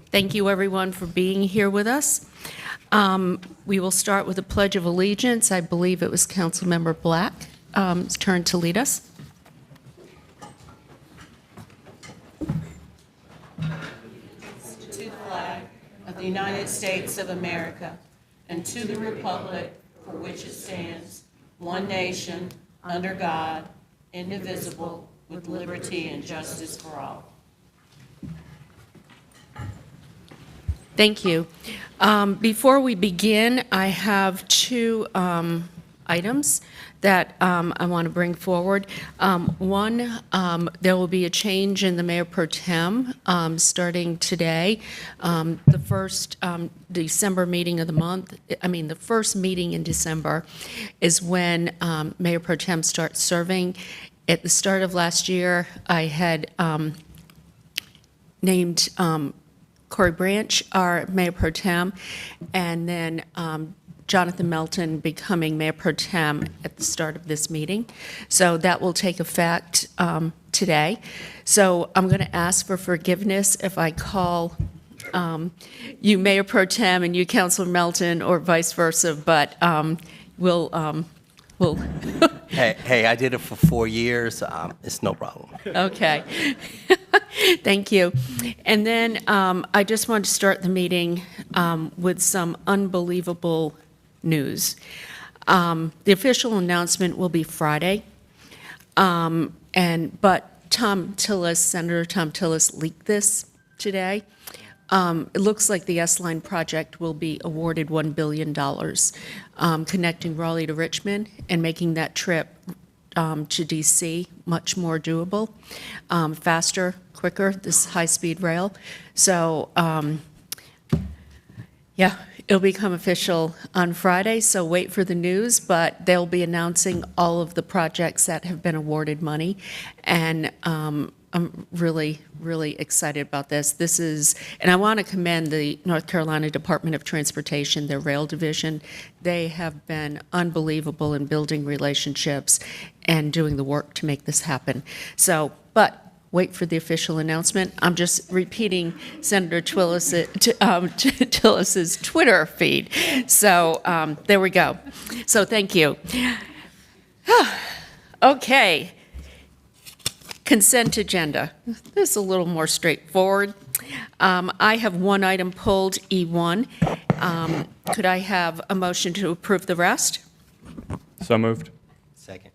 Thank you, everyone, for being here with us. We will start with a Pledge of Allegiance. I believe it was Councilmember Black's turn to lead us. To the flag of the United States of America and to the republic for which it stands, one nation, under God, indivisible, with liberty and justice for all. Thank you. Before we begin, I have two items that I want to bring forward. One, there will be a change in the Mayor Pro Tem starting today. The first December meeting of the month, the first meeting in December is when Mayor Pro Tem starts serving. At the start of last year, I had named Corey Branch, our Mayor Pro Tem, and then Jonathan Melton becoming Mayor Pro Tem at the start of this meeting. So that will take effect today. So I'm going to ask for forgiveness if I call you Mayor Pro Tem and you Councilor Melton, or vice versa, but we'll Hey, I did it for 4 years. It's no problem. Okay. Thank you. And then I just want to start the meeting with some unbelievable news. The official announcement will be Friday, but Senator Tom Tillis leaked this today. It looks like the S-Line project will be awarded $1 billion, connecting Raleigh to Richmond and making that trip to D.C. much more doable, faster, quicker, this high-speed rail. So, it'll become official on Friday, so wait for the news, but they'll be announcing all of the projects that have been awarded money, and I'm really, really excited about this. And I want to commend the North Carolina Department of Transportation, their rail division. They have been unbelievable in building relationships and doing the work to make this happen. So, but wait for the official announcement. I'm just repeating Senator Tillis's Twitter feed. So there we go. So thank you. Okay. Consent agenda. This is a little more straightforward. I have one item pulled, E1. Could I have a motion to approve the rest? So moved. Second.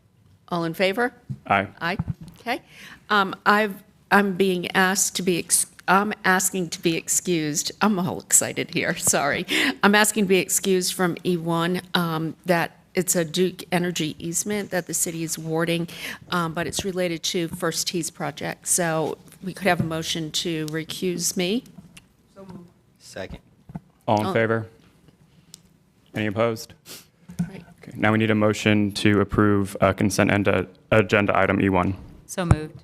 All in favor? Aye. Aye. Okay. I'm asking to be excused. I'm all excited here. Sorry. I'm asking to be excused from E1. That it's a Duke Energy easement that the city is awarding, but it's related to First Tees project. So we could have a motion to recuse me. So moved. Second. All in favor? Any opposed? Right. Okay. Now we need a motion to approve consent agenda item E1. So moved.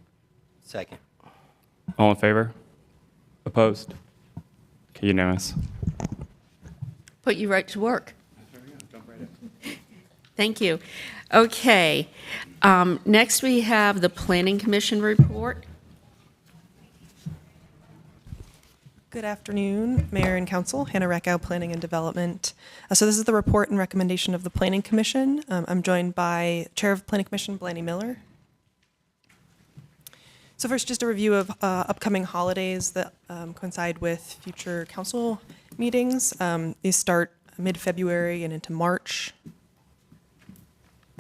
Second. All in favor? Opposed? Okay, unanimous. Put you right to work. Thank you. Okay. Next, we have the Planning Commission report. Good afternoon, Mayor and Council. Hannah Reckow, Planning and Development. So this is the report and recommendation of the Planning Commission. I'm joined by Chair of Planning Commission, Blaney Miller. So first, just a review of upcoming holidays that coincide with future council meetings. These start mid-February and into March.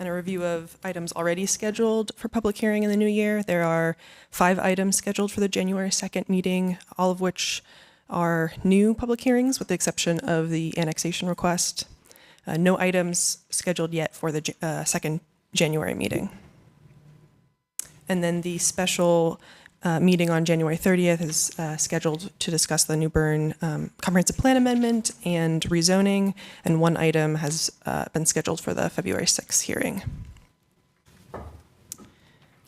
And a review of items already scheduled for public hearing in the new year. There are 5 items scheduled for the January 2nd meeting, all of which are new public hearings with the exception of the annexation request. No items scheduled yet for the second January meeting. And then the special meeting on January 30th is scheduled to discuss the New Bern Comprehensive Plan Amendment and rezoning, and one item has been scheduled for the February 6th hearing.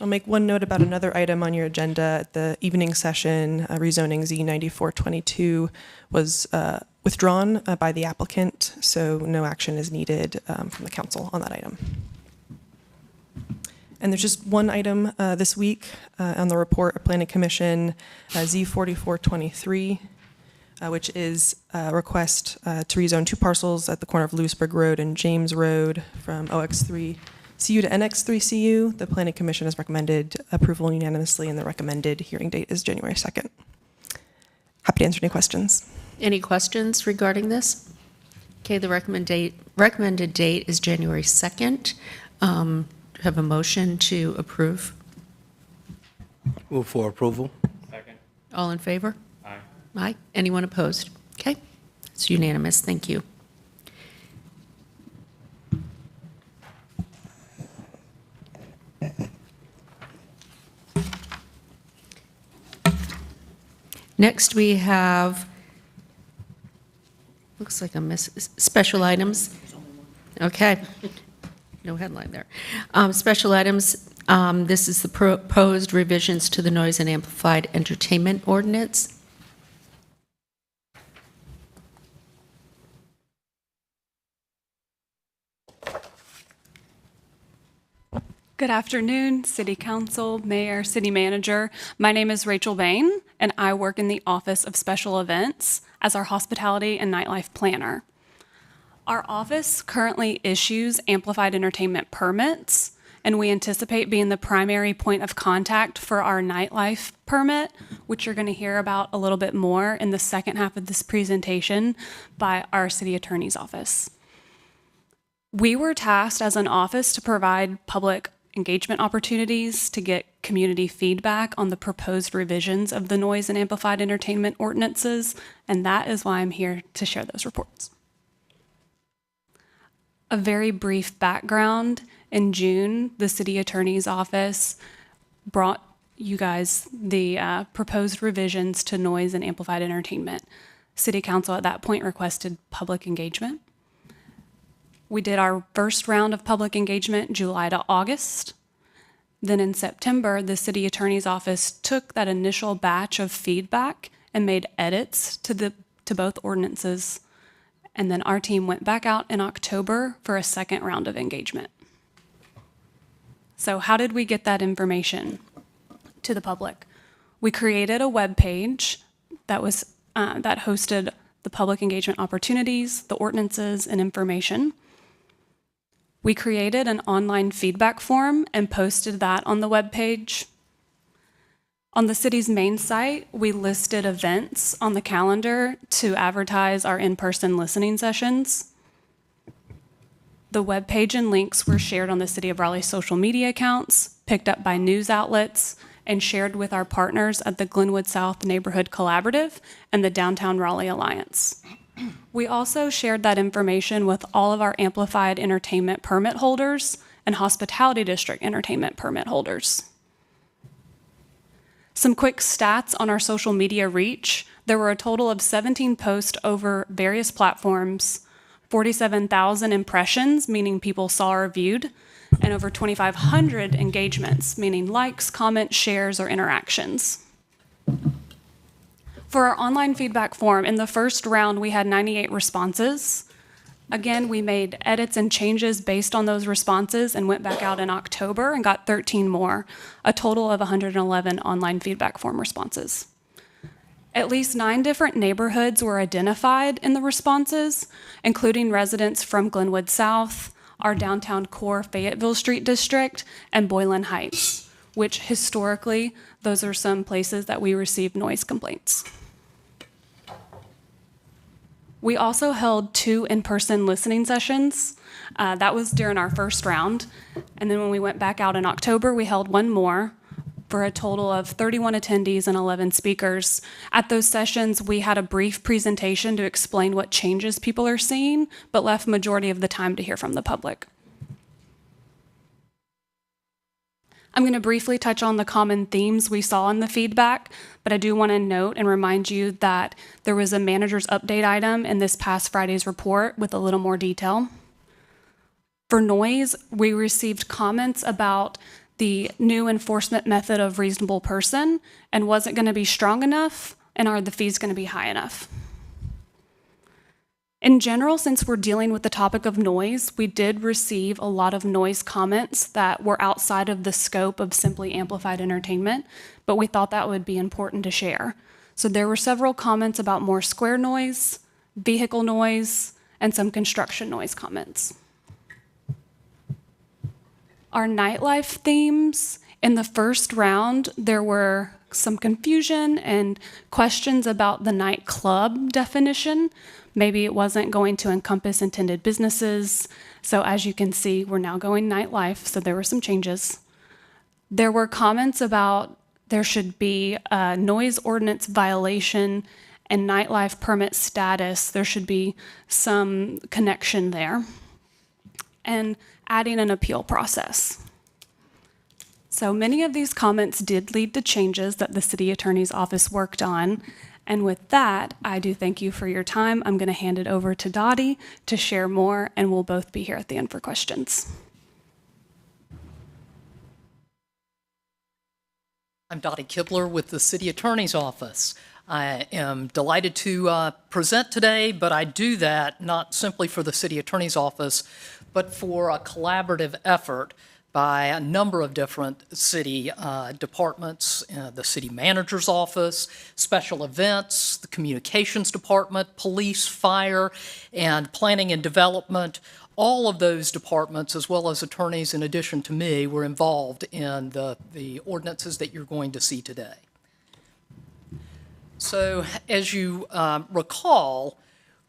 I'll make one note about another item on your agenda. At the evening session, rezoning Z9422 was withdrawn by the applicant, so no action is needed from the council on that item. And there's just one item this week on the report of Planning Commission, Z4423. which is a request to rezone 2 parcels at the corner of Lewisburg Road and James Road from OX3 CU to NX3 CU. The Planning Commission has recommended approval unanimously, and the recommended hearing date is January 2nd. Happy to answer any questions. Any questions regarding this? Okay, the recommended date is January 2nd. Have a motion to approve. Move for approval. Second. All in favor? Aye. Aye. Anyone opposed? Okay, it's unanimous. Thank you. Next, we have, looks like special items. Okay. No headline there. Special items, this is the proposed revisions to the noise and amplified entertainment ordinance. Good afternoon, City Council, Mayor, City Manager. My name is Rachel Bain, and I work in the Office of Special Events as our Hospitality and Nightlife Planner. Our office currently issues amplified entertainment permits, and we anticipate being the primary point of contact for our nightlife permit, which you're going to hear about a little bit more in the second half of this presentation by our City Attorney's Office. We were tasked as an office to provide public engagement opportunities to get community feedback on the proposed revisions of the noise and amplified entertainment ordinances, and that is why I'm here to share those reports. A very brief background: in June, the City Attorney's Office brought you guys the proposed revisions to noise and amplified entertainment. City Council at that point requested public engagement. We did our first round of public engagement July to August. Then in September, the City Attorney's Office took that initial batch of feedback and made edits to both ordinances. And then our team went back out in October for a second round of engagement. So how did we get that information to the public? We created a web page that hosted the public engagement opportunities, the ordinances, and information. We created an online feedback form and posted that on the web page. On the city's main site, we listed events on the calendar to advertise our in-person listening sessions. The web page and links were shared on the City of Raleigh social media accounts, picked up by news outlets, and shared with our partners at the Glenwood South Neighborhood Collaborative and the Downtown Raleigh Alliance. We also shared that information with all of our amplified entertainment permit holders and hospitality district entertainment permit holders. Some quick stats on our social media reach: there were a total of 17 posts over various platforms, 47,000 impressions, meaning people saw or viewed, and over 2,500 engagements, meaning likes, comments, shares, or interactions. For our online feedback form, in the first round, we had 98 responses. Again, we made edits and changes based on those responses and went back out in October and got 13 more, a total of 111 online feedback form responses. At least 9 different neighborhoods were identified in the responses, including residents from Glenwood South, our downtown core Fayetteville Street District, and Boylan Heights, which historically, those are some places that we receive noise complaints. We also held 2 in-person listening sessions. That was during our first round. And then when we went back out in October, we held 1 more for a total of 31 attendees and 11 speakers. At those sessions, we had a brief presentation to explain what changes people are seeing, but left majority of the time to hear from the public. I'm going to briefly touch on the common themes we saw in the feedback, but I do want to note and remind you that there was a manager's update item in this past Friday's report with a little more detail. For noise, we received comments about the new enforcement method of reasonable person and was it going to be strong enough, and are the fees going to be high enough? In general, since we're dealing with the topic of noise, we did receive a lot of noise comments that were outside of the scope of simply amplified entertainment, but we thought that would be important to share. So there were several comments about more square noise, vehicle noise, and some construction noise comments. Our nightlife themes, in the first round, there were some confusion and questions about the nightclub definition. Maybe it wasn't going to encompass intended businesses. So as you can see, we're now going nightlife, so there were some changes. There were comments about there should be a noise ordinance violation and nightlife permit status. There should be some connection there. And adding an appeal process. So many of these comments did lead to changes that the city attorney's office worked on. And with that, I do thank you for your time. I'm going to hand it over to Dottie to share more, and we'll both be here at the end for questions. I'm Dottie Kibler with the City Attorney's Office. I am delighted to present today, but I do that not simply for the City Attorney's Office, but for a collaborative effort by a number of different city departments, the City Manager's Office, Special Events, the Communications Department, Police, Fire, and Planning and Development. All of those departments, as well as attorneys in addition to me, were involved in the ordinances that you're going to see today. So, as you recall,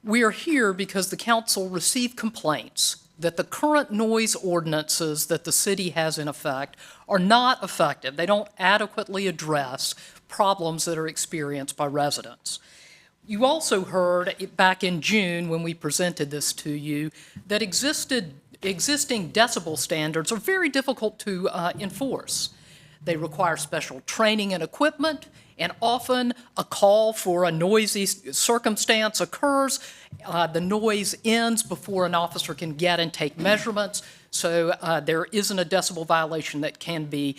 we are here because the council received complaints that the current noise ordinances that the city has in effect are not effective. They don't adequately address problems that are experienced by residents. You also heard back in June when we presented this to you that existing decibel standards are very difficult to enforce. They require special training and equipment, and often a call for a noisy circumstance occurs. The noise ends before an officer can get and take measurements, so there isn't a decibel violation that can be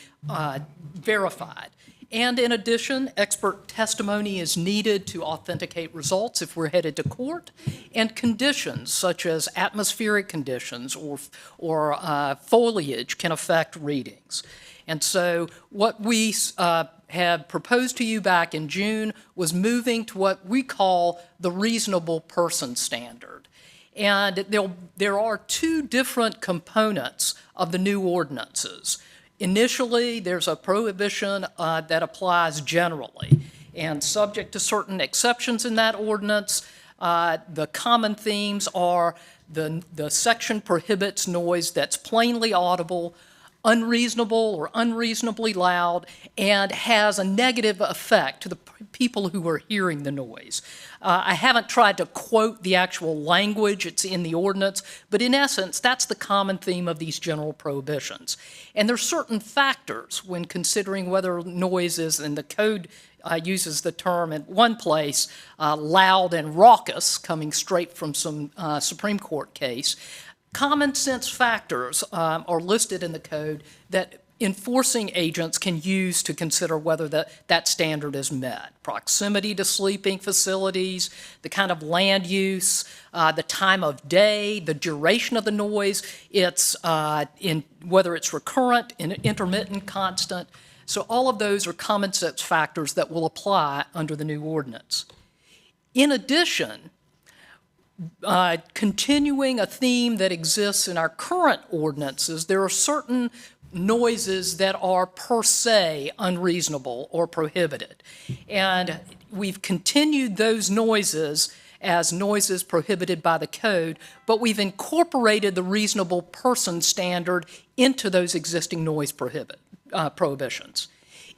verified. And in addition, expert testimony is needed to authenticate results if we're headed to court, and conditions such as atmospheric conditions or foliage can affect readings. And so what we had proposed to you back in June was moving to what we call the reasonable person standard. And there are two different components of the new ordinances. Initially, there's a prohibition that applies generally, and subject to certain exceptions in that ordinance, the common themes are the section prohibits noise that's plainly audible, unreasonable or unreasonably loud, and has a negative effect to the people who are hearing the noise. I haven't tried to quote the actual language, it's in the ordinance, but in essence, that's the common theme of these general prohibitions. And there's certain factors when considering whether noise is, and the code uses the term in one place, loud and raucous, coming straight from some Supreme Court case. Common sense factors are listed in the code that enforcing agents can use to consider whether that standard is met. Proximity to sleeping facilities, the kind of land use, the time of day, the duration of the noise, whether it's recurrent, intermittent, constant. So all of those are common sense factors that will apply under the new ordinance. In addition, continuing a theme that exists in our current ordinances, there are certain noises that are per se unreasonable or prohibited. And we've continued those noises as noises prohibited by the code, but we've incorporated the reasonable person standard into those existing noise prohibitions.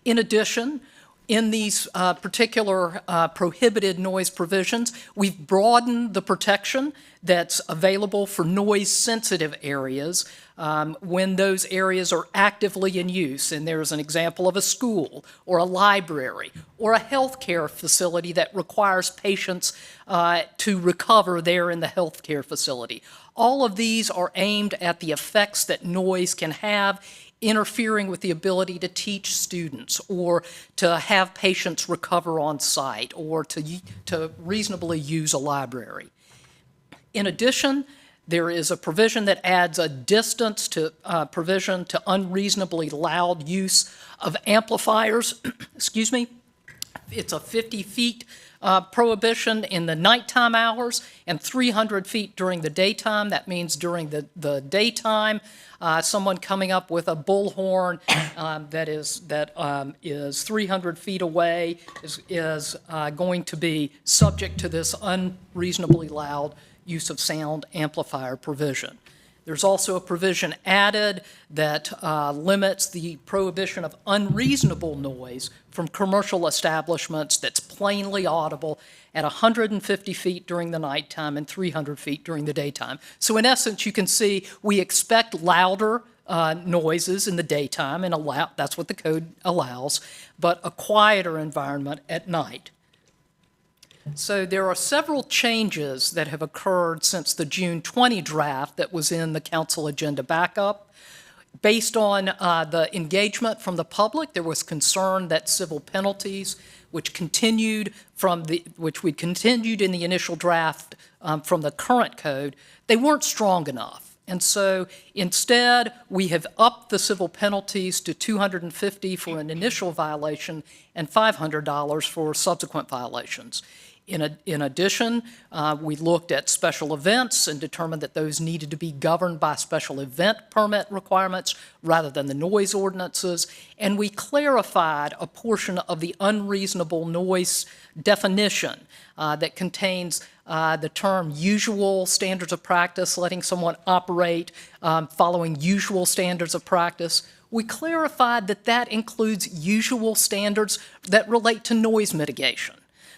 In addition, in these particular prohibited noise provisions, we've broadened the protection that's available for noise-sensitive areas when those areas are actively in use. And there's an example of a school or a library or a healthcare facility that requires patients to recover there in the healthcare facility. All of these are aimed at the effects that noise can have, interfering with the ability to teach students or to have patients recover on site or to reasonably use a library. In addition, there is a provision that adds a distance to provision to unreasonably loud use of amplifiers, excuse me, It's a 50 feet prohibition in the nighttime hours and 300 feet during the daytime. That means during the daytime, someone coming up with a bullhorn that is 300 feet away is going to be subject to this unreasonably loud use of sound amplifier provision. There's also a provision added that limits the prohibition of unreasonable noise from commercial establishments that's plainly audible at 150 feet during the nighttime and 300 feet during the daytime. So in essence, you can see we expect louder noises in the daytime, and that's what the code allows, but a quieter environment at night. So there are several changes that have occurred since the June 20 draft that was in the council agenda backup. Based on the engagement from the public, there was concern that civil penalties, which we continued in the initial draft from the current code, they weren't strong enough. And so instead, we have upped the civil penalties to $250 for an initial violation and $500 for subsequent violations. In addition, we looked at special events and determined that those needed to be governed by special event permit requirements rather than the noise ordinances, and we clarified a portion of the unreasonable noise definition that contains the term usual standards of practice, letting someone operate following usual standards of practice. We clarified that that includes usual standards that relate to noise mitigation.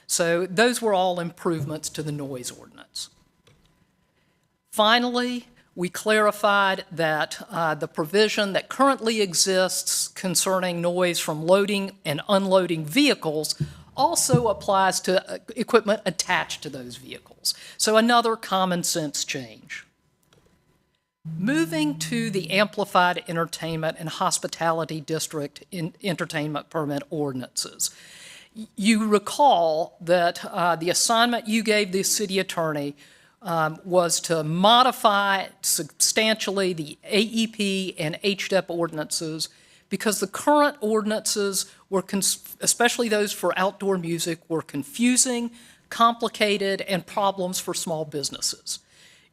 So those were all improvements to the noise ordinance. Finally, we clarified that the provision that currently exists concerning noise from loading and unloading vehicles also applies to equipment attached to those vehicles. So another common sense change. Moving to the Amplified Entertainment and Hospitality District Entertainment Permit ordinances. You recall that the assignment you gave the city attorney was to modify substantially the AEP and HDEP ordinances because the current ordinances were, especially those for outdoor music, were confusing, complicated, and problems for small businesses.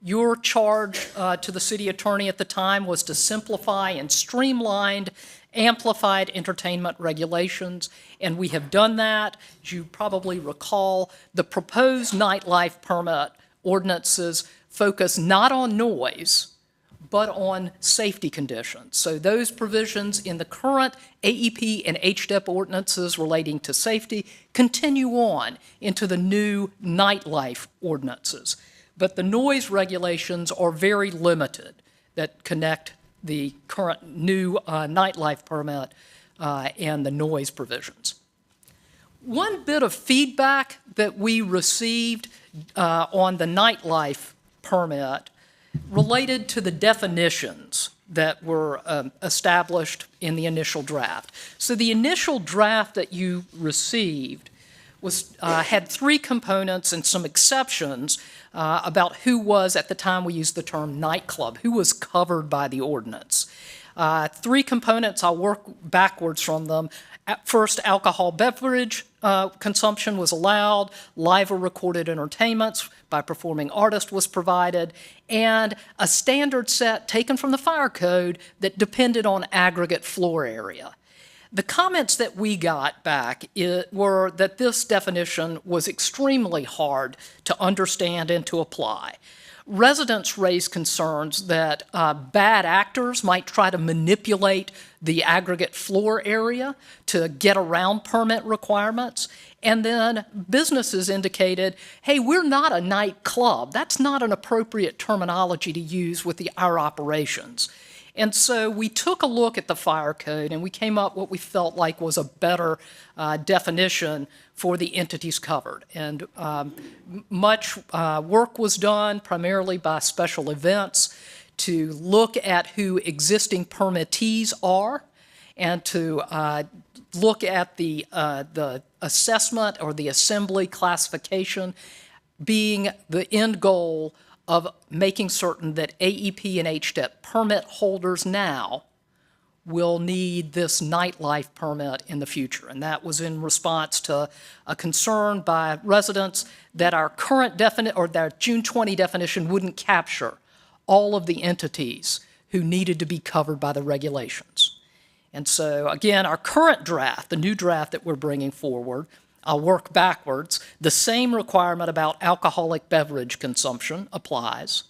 Your charge to the city attorney at the time was to simplify and streamline amplified entertainment regulations, and we have done that. As you probably recall, the proposed nightlife permit ordinances focus not on noise, but on safety conditions. So those provisions in the current AEP and HDEP ordinances relating to safety continue on into the new nightlife ordinances. But the noise regulations are very limited that connect the current new nightlife permit and the noise provisions. One bit of feedback that we received on the nightlife permit related to the definitions that were established in the initial draft. So the initial draft that you received had three components and some exceptions about who was, at the time we used the term nightclub, who was covered by the ordinance. Three components, I'll work backwards from them. At first, alcohol beverage consumption was allowed, live or recorded entertainments by performing artists was provided, and a standard set taken from the fire code that depended on aggregate floor area. The comments that we got back were that this definition was extremely hard to understand and to apply. Residents raised concerns that bad actors might try to manipulate the aggregate floor area to get around permit requirements. And then businesses indicated, hey, we're not a nightclub. That's not an appropriate terminology to use with our operations. And so we took a look at the fire code and we came up what we felt like was a better definition for the entities covered. And much work was done primarily by special events to look at who existing permittees are and to look at the assessment or the assembly classification being the end goal of making certain that AEP and HDEP permit holders now will need this nightlife permit in the future. And that was in response to a concern by residents that our current or that June 20 definition wouldn't capture all of the entities who needed to be covered by the regulations. And so, again, our current draft, the new draft that we're bringing forward, I'll work backwards. The same requirement about alcoholic beverage consumption applies.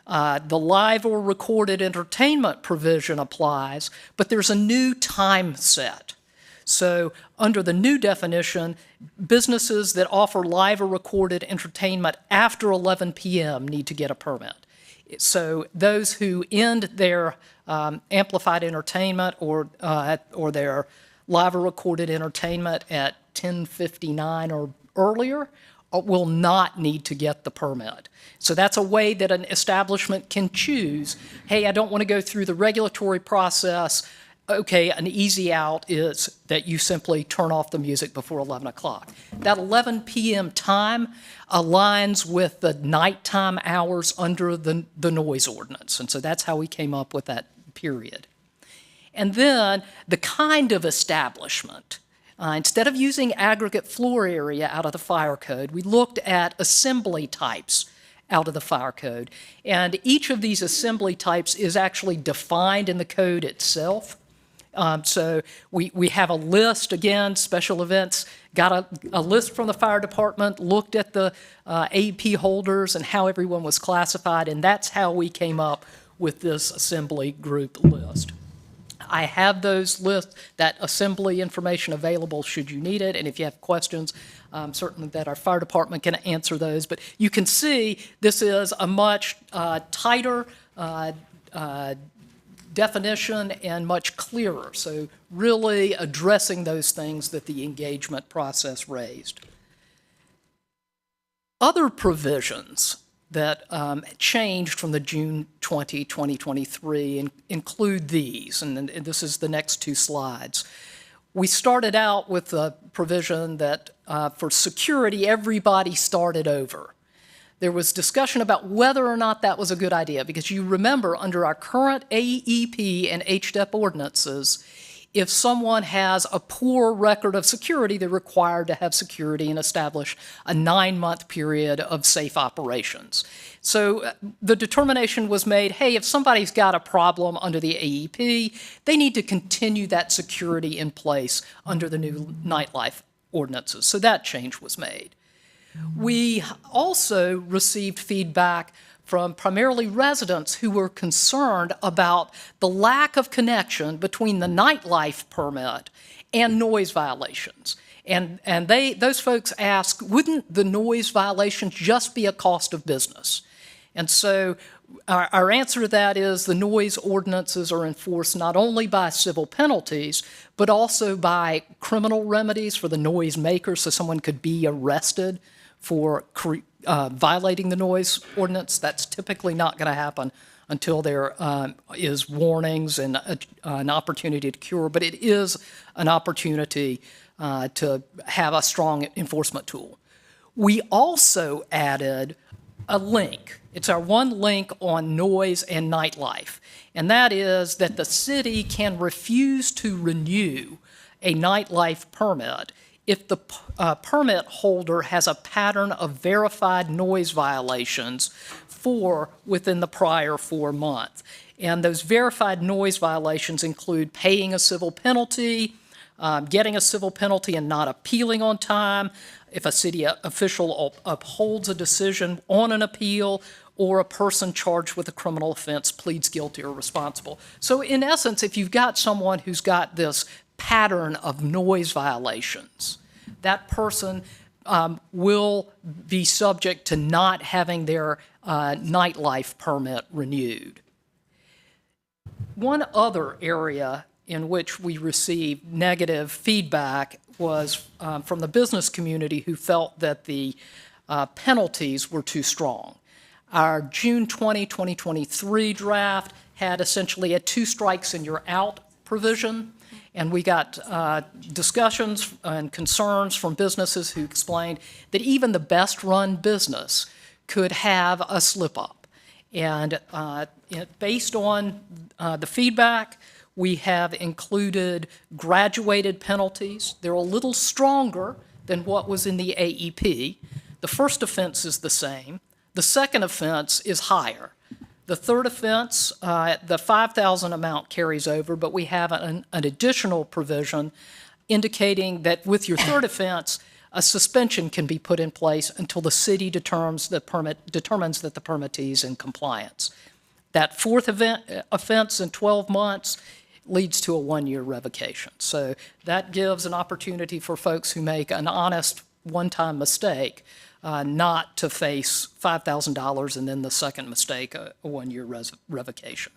The live or recorded entertainment provision applies, but there's a new time set. So under the new definition, businesses that offer live or recorded entertainment after 11 p.m. need to get a permit. So those who end their amplified entertainment or their live or recorded entertainment at 10:59 or earlier will not need to get the permit. So that's a way that an establishment can choose, hey, I don't want to go through the regulatory process. Okay, an easy out is that you simply turn off the music before 11 o'clock. That 11 p.m. time aligns with the nighttime hours under the noise ordinance. And so that's how we came up with that period. And then the kind of establishment. Instead of using aggregate floor area out of the fire code, we looked at assembly types out of the fire code. And each of these assembly types is actually defined in the code itself. So we have a list, again, special events, got a list from the fire department, looked at the AEP holders and how everyone was classified, and that's how we came up with this assembly group list. I have those lists, that assembly information available should you need it, and if you have questions, certainly that our fire department can answer those. But you can see this is a much tighter definition and much clearer, so really addressing those things that the engagement process raised. Other provisions that changed from the June 20, 2023 include these, and this is the next two slides. We started out with the provision that for security, everybody started over. There was discussion about whether or not that was a good idea, because you remember under our current AEP and HDEP ordinances, if someone has a poor record of security, they're required to have security and establish a 9-month period of safe operations. So the determination was made, hey, if somebody's got a problem under the AEP, they need to continue that security in place under the new nightlife ordinances. So that change was made. We also received feedback from primarily residents who were concerned about the lack of connection between the nightlife permit and noise violations. And those folks asked, wouldn't the noise violations just be a cost of business? And so our answer to that is the noise ordinances are enforced not only by civil penalties, but also by criminal remedies for the noise maker, so someone could be arrested for violating the noise ordinance. That's typically not going to happen until there is warnings and an opportunity to cure, but it is an opportunity to have a strong enforcement tool. We also added a link. It's our one link on noise and nightlife, and that is that the city can refuse to renew a nightlife permit if the permit holder has a pattern of verified noise violations within the prior 4 months. And those verified noise violations include paying a civil penalty, getting a civil penalty and not appealing on time, if a city official upholds a decision on an appeal, or a person charged with a criminal offense pleads guilty or responsible. So in essence, if you've got someone who's got this pattern of noise violations, that person will be subject to not having their nightlife permit renewed. One other area in which we received negative feedback was from the business community who felt that the penalties were too strong. Our June 20, 2023 draft had essentially a 2 strikes and you're out provision. And we got discussions and concerns from businesses who explained that even the best run business could have a slip up. And based on the feedback, we have included graduated penalties. They're a little stronger than what was in the AEP. The first offense is the same. The second offense is higher. The third offense, the $5,000 amount carries over, but we have an additional provision indicating that with your third offense, a suspension can be put in place until the city determines that the permittee is in compliance. That fourth offense in 12 months leads to a 1-year revocation. So that gives an opportunity for folks who make an honest one-time mistake not to face $5,000 and then the second mistake, a 1-year revocation.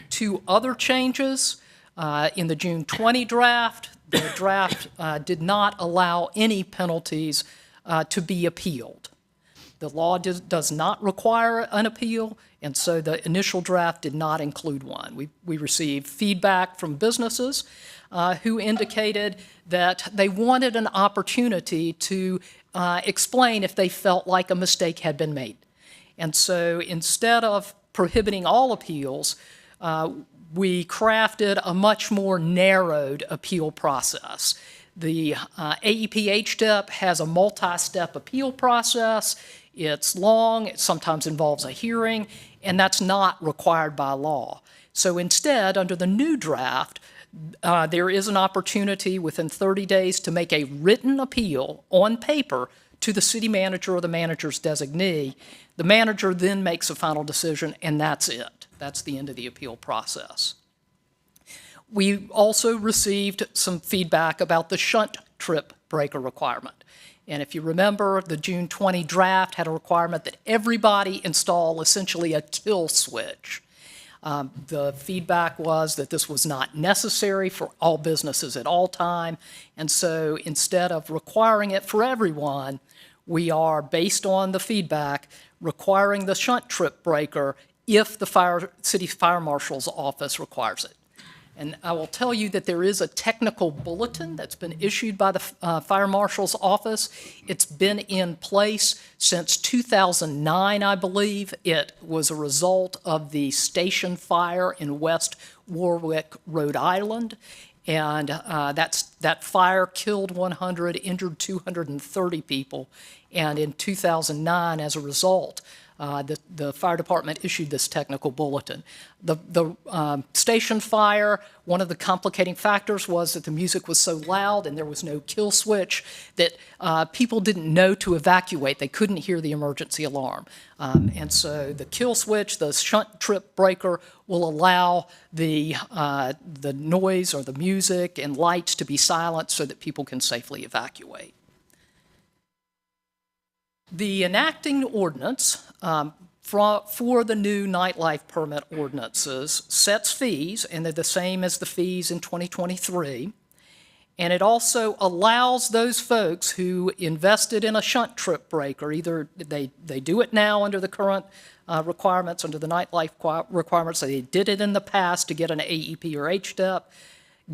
Two other changes in the June 20 draft. The draft did not allow any penalties to be appealed. The law does not require an appeal, and so the initial draft did not include one. We received feedback from businesses who indicated that they wanted an opportunity to explain if they felt like a mistake had been made. And so instead of prohibiting all appeals, we crafted a much more narrowed appeal process. The AEP HDEP has a multi-step appeal process. It's long, it sometimes involves a hearing, and that's not required by law. So instead, under the new draft, there is an opportunity within 30 days to make a written appeal on paper to the city manager or the manager's designee. The manager then makes a final decision, and that's it. That's the end of the appeal process. We also received some feedback about the shunt trip breaker requirement. And if you remember, the June 20 draft had a requirement that everybody install essentially a kill switch. The feedback was that this was not necessary for all businesses at all time, and so instead of requiring it for everyone, we are, based on the feedback, requiring the shunt trip breaker if the city fire marshal's office requires it. And I will tell you that there is a technical bulletin that's been issued by the fire marshal's office. It's been in place since 2009, I believe. It was a result of the station fire in West Warwick, Rhode Island. And that fire killed 100, injured 230 people. And in 2009, as a result, the fire department issued this technical bulletin. The station fire, one of the complicating factors was that the music was so loud and there was no kill switch that people didn't know to evacuate. They couldn't hear the emergency alarm. And so the kill switch, the shunt trip breaker, will allow the noise or the music and lights to be silent so that people can safely evacuate. The enacting ordinance for the new nightlife permit ordinances sets fees, and they're the same as the fees in 2023. And it also allows those folks who invested in a shunt trip breaker, either they do it now under the current requirements, under the nightlife requirements, so they did it in the past to get an AEP or HDEP,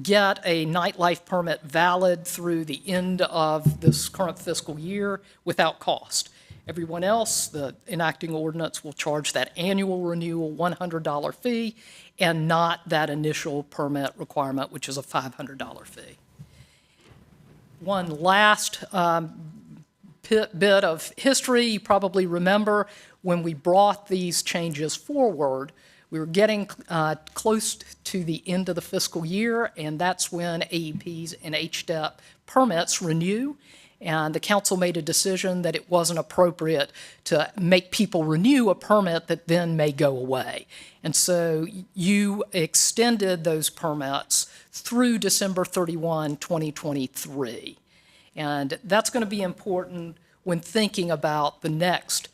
get a nightlife permit valid through the end of this current fiscal year without cost. Everyone else, the enacting ordinance will charge that annual renewal $100 fee and not that initial permit requirement, which is a $500 fee. One last bit of history. You probably remember when we brought these changes forward, we were getting close to the end of the fiscal year, and that's when AEPs and HDEP permits renew. And the council made a decision that it wasn't appropriate to make people renew a permit that then may go away. And so you extended those permits through December 31, 2023. And that's going to be important when thinking about the next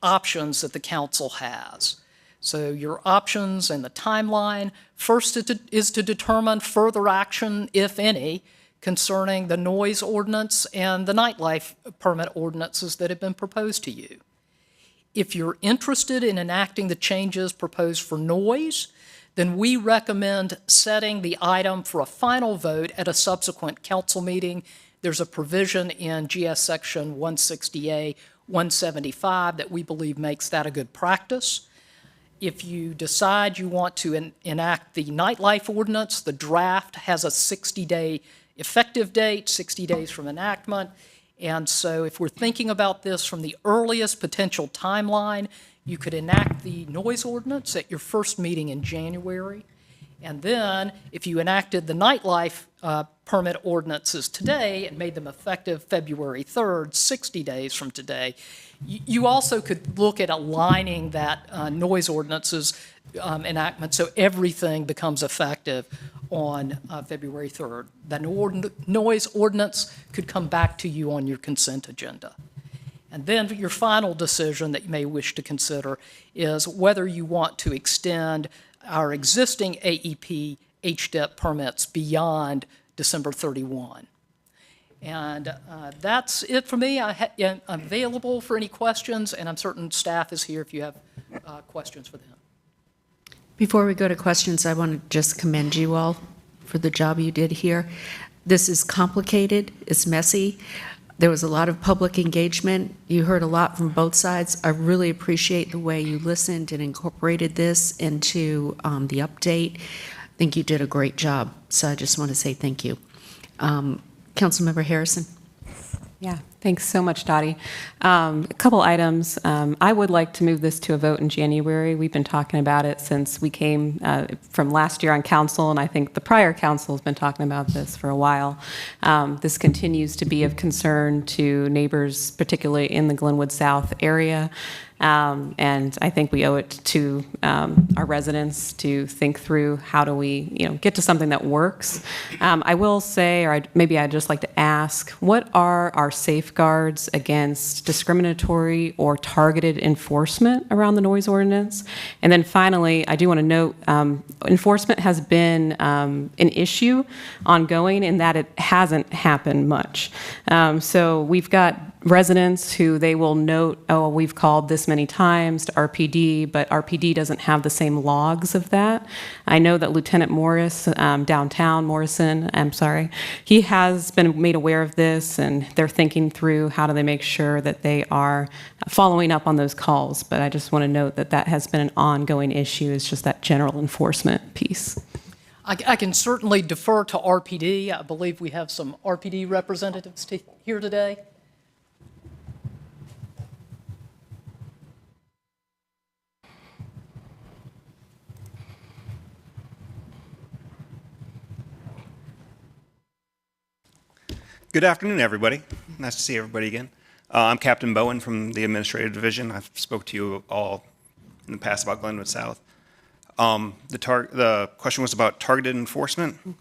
options that the council has. So your options and the timeline, first is to determine further action, if any, concerning the noise ordinance and the nightlife permit ordinances that have been proposed to you. If you're interested in enacting the changes proposed for noise, then we recommend setting the item for a final vote at a subsequent council meeting. There's a provision in GS section 160A 175 that we believe makes that a good practice. If you decide you want to enact the nightlife ordinance, the draft has a 60-day effective date, 60 days from enactment. And so if we're thinking about this from the earliest potential timeline, you could enact the noise ordinance at your first meeting in January. And then if you enacted the nightlife permit ordinances today and made them effective February 3rd, 60 days from today, you also could look at aligning that noise ordinances enactment so everything becomes effective on February 3rd. That noise ordinance could come back to you on your consent agenda. And then your final decision that you may wish to consider is whether you want to extend our existing AEP HDEP permits beyond December 31. And that's it for me. I'm available for any questions, and I'm certain staff is here if you have questions for them. Before we go to questions, I want to just commend you all for the job you did here. This is complicated, it's messy. There was a lot of public engagement. You heard a lot from both sides. I really appreciate the way you listened and incorporated this into the update. I think you did a great job, so I just want to say thank you. Councilmember Harrison. Yeah, thanks so much, Dottie. A couple items. I would like to move this to a vote in January. We've been talking about it since we came from last year on council, and I think the prior council has been talking about this for a while. This continues to be of concern to neighbors, particularly in the Glenwood South area. And I think we owe it to our residents to think through how do we, get to something that works. I will say, or maybe I'd just like to ask, what are our safeguards against discriminatory or targeted enforcement around the noise ordinance? And then finally, I do want to note, enforcement has been an issue ongoing in that it hasn't happened much. So we've got residents who they will note, oh, we've called this many times to RPD, but RPD doesn't have the same logs of that. I know that Lieutenant Morris, he has been made aware of this, and they're thinking through how do they make sure that they are following up on those calls. But I just want to note that that has been an ongoing issue, is just that general enforcement piece. I can certainly defer to RPD. I believe we have some RPD representatives here today. Good afternoon, everybody. Nice to see everybody again. I'm Captain Bowen from the Administrative Division. I've spoke to you all in the past about Glenwood South. The question was about targeted enforcement.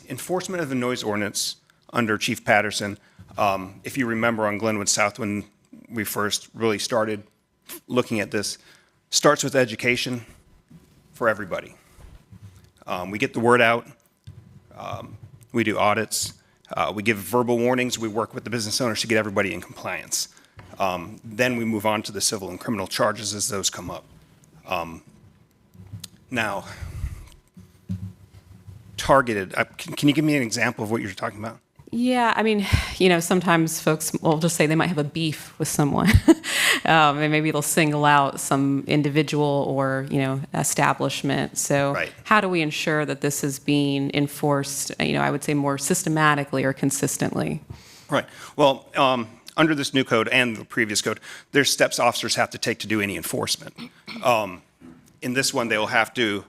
Enforcement of the noise ordinance under Chief Patterson, if you remember on Glenwood South when we first really started looking at this, starts with education for everybody. We get the word out. We do audits. We give verbal warnings. We work with the business owners to get everybody in compliance. Then we move on to the civil and criminal charges as those come up. Now, targeted, can you give me an example of what you're talking about? Yeah, I mean, sometimes folks will just say they might have a beef with someone. And maybe they'll single out some individual or, establishment. So Right. How do we ensure that this is being enforced, I would say more systematically or consistently? Right. Well, under this new code and the previous code, there's steps officers have to take to do any enforcement. In this one, they'll have to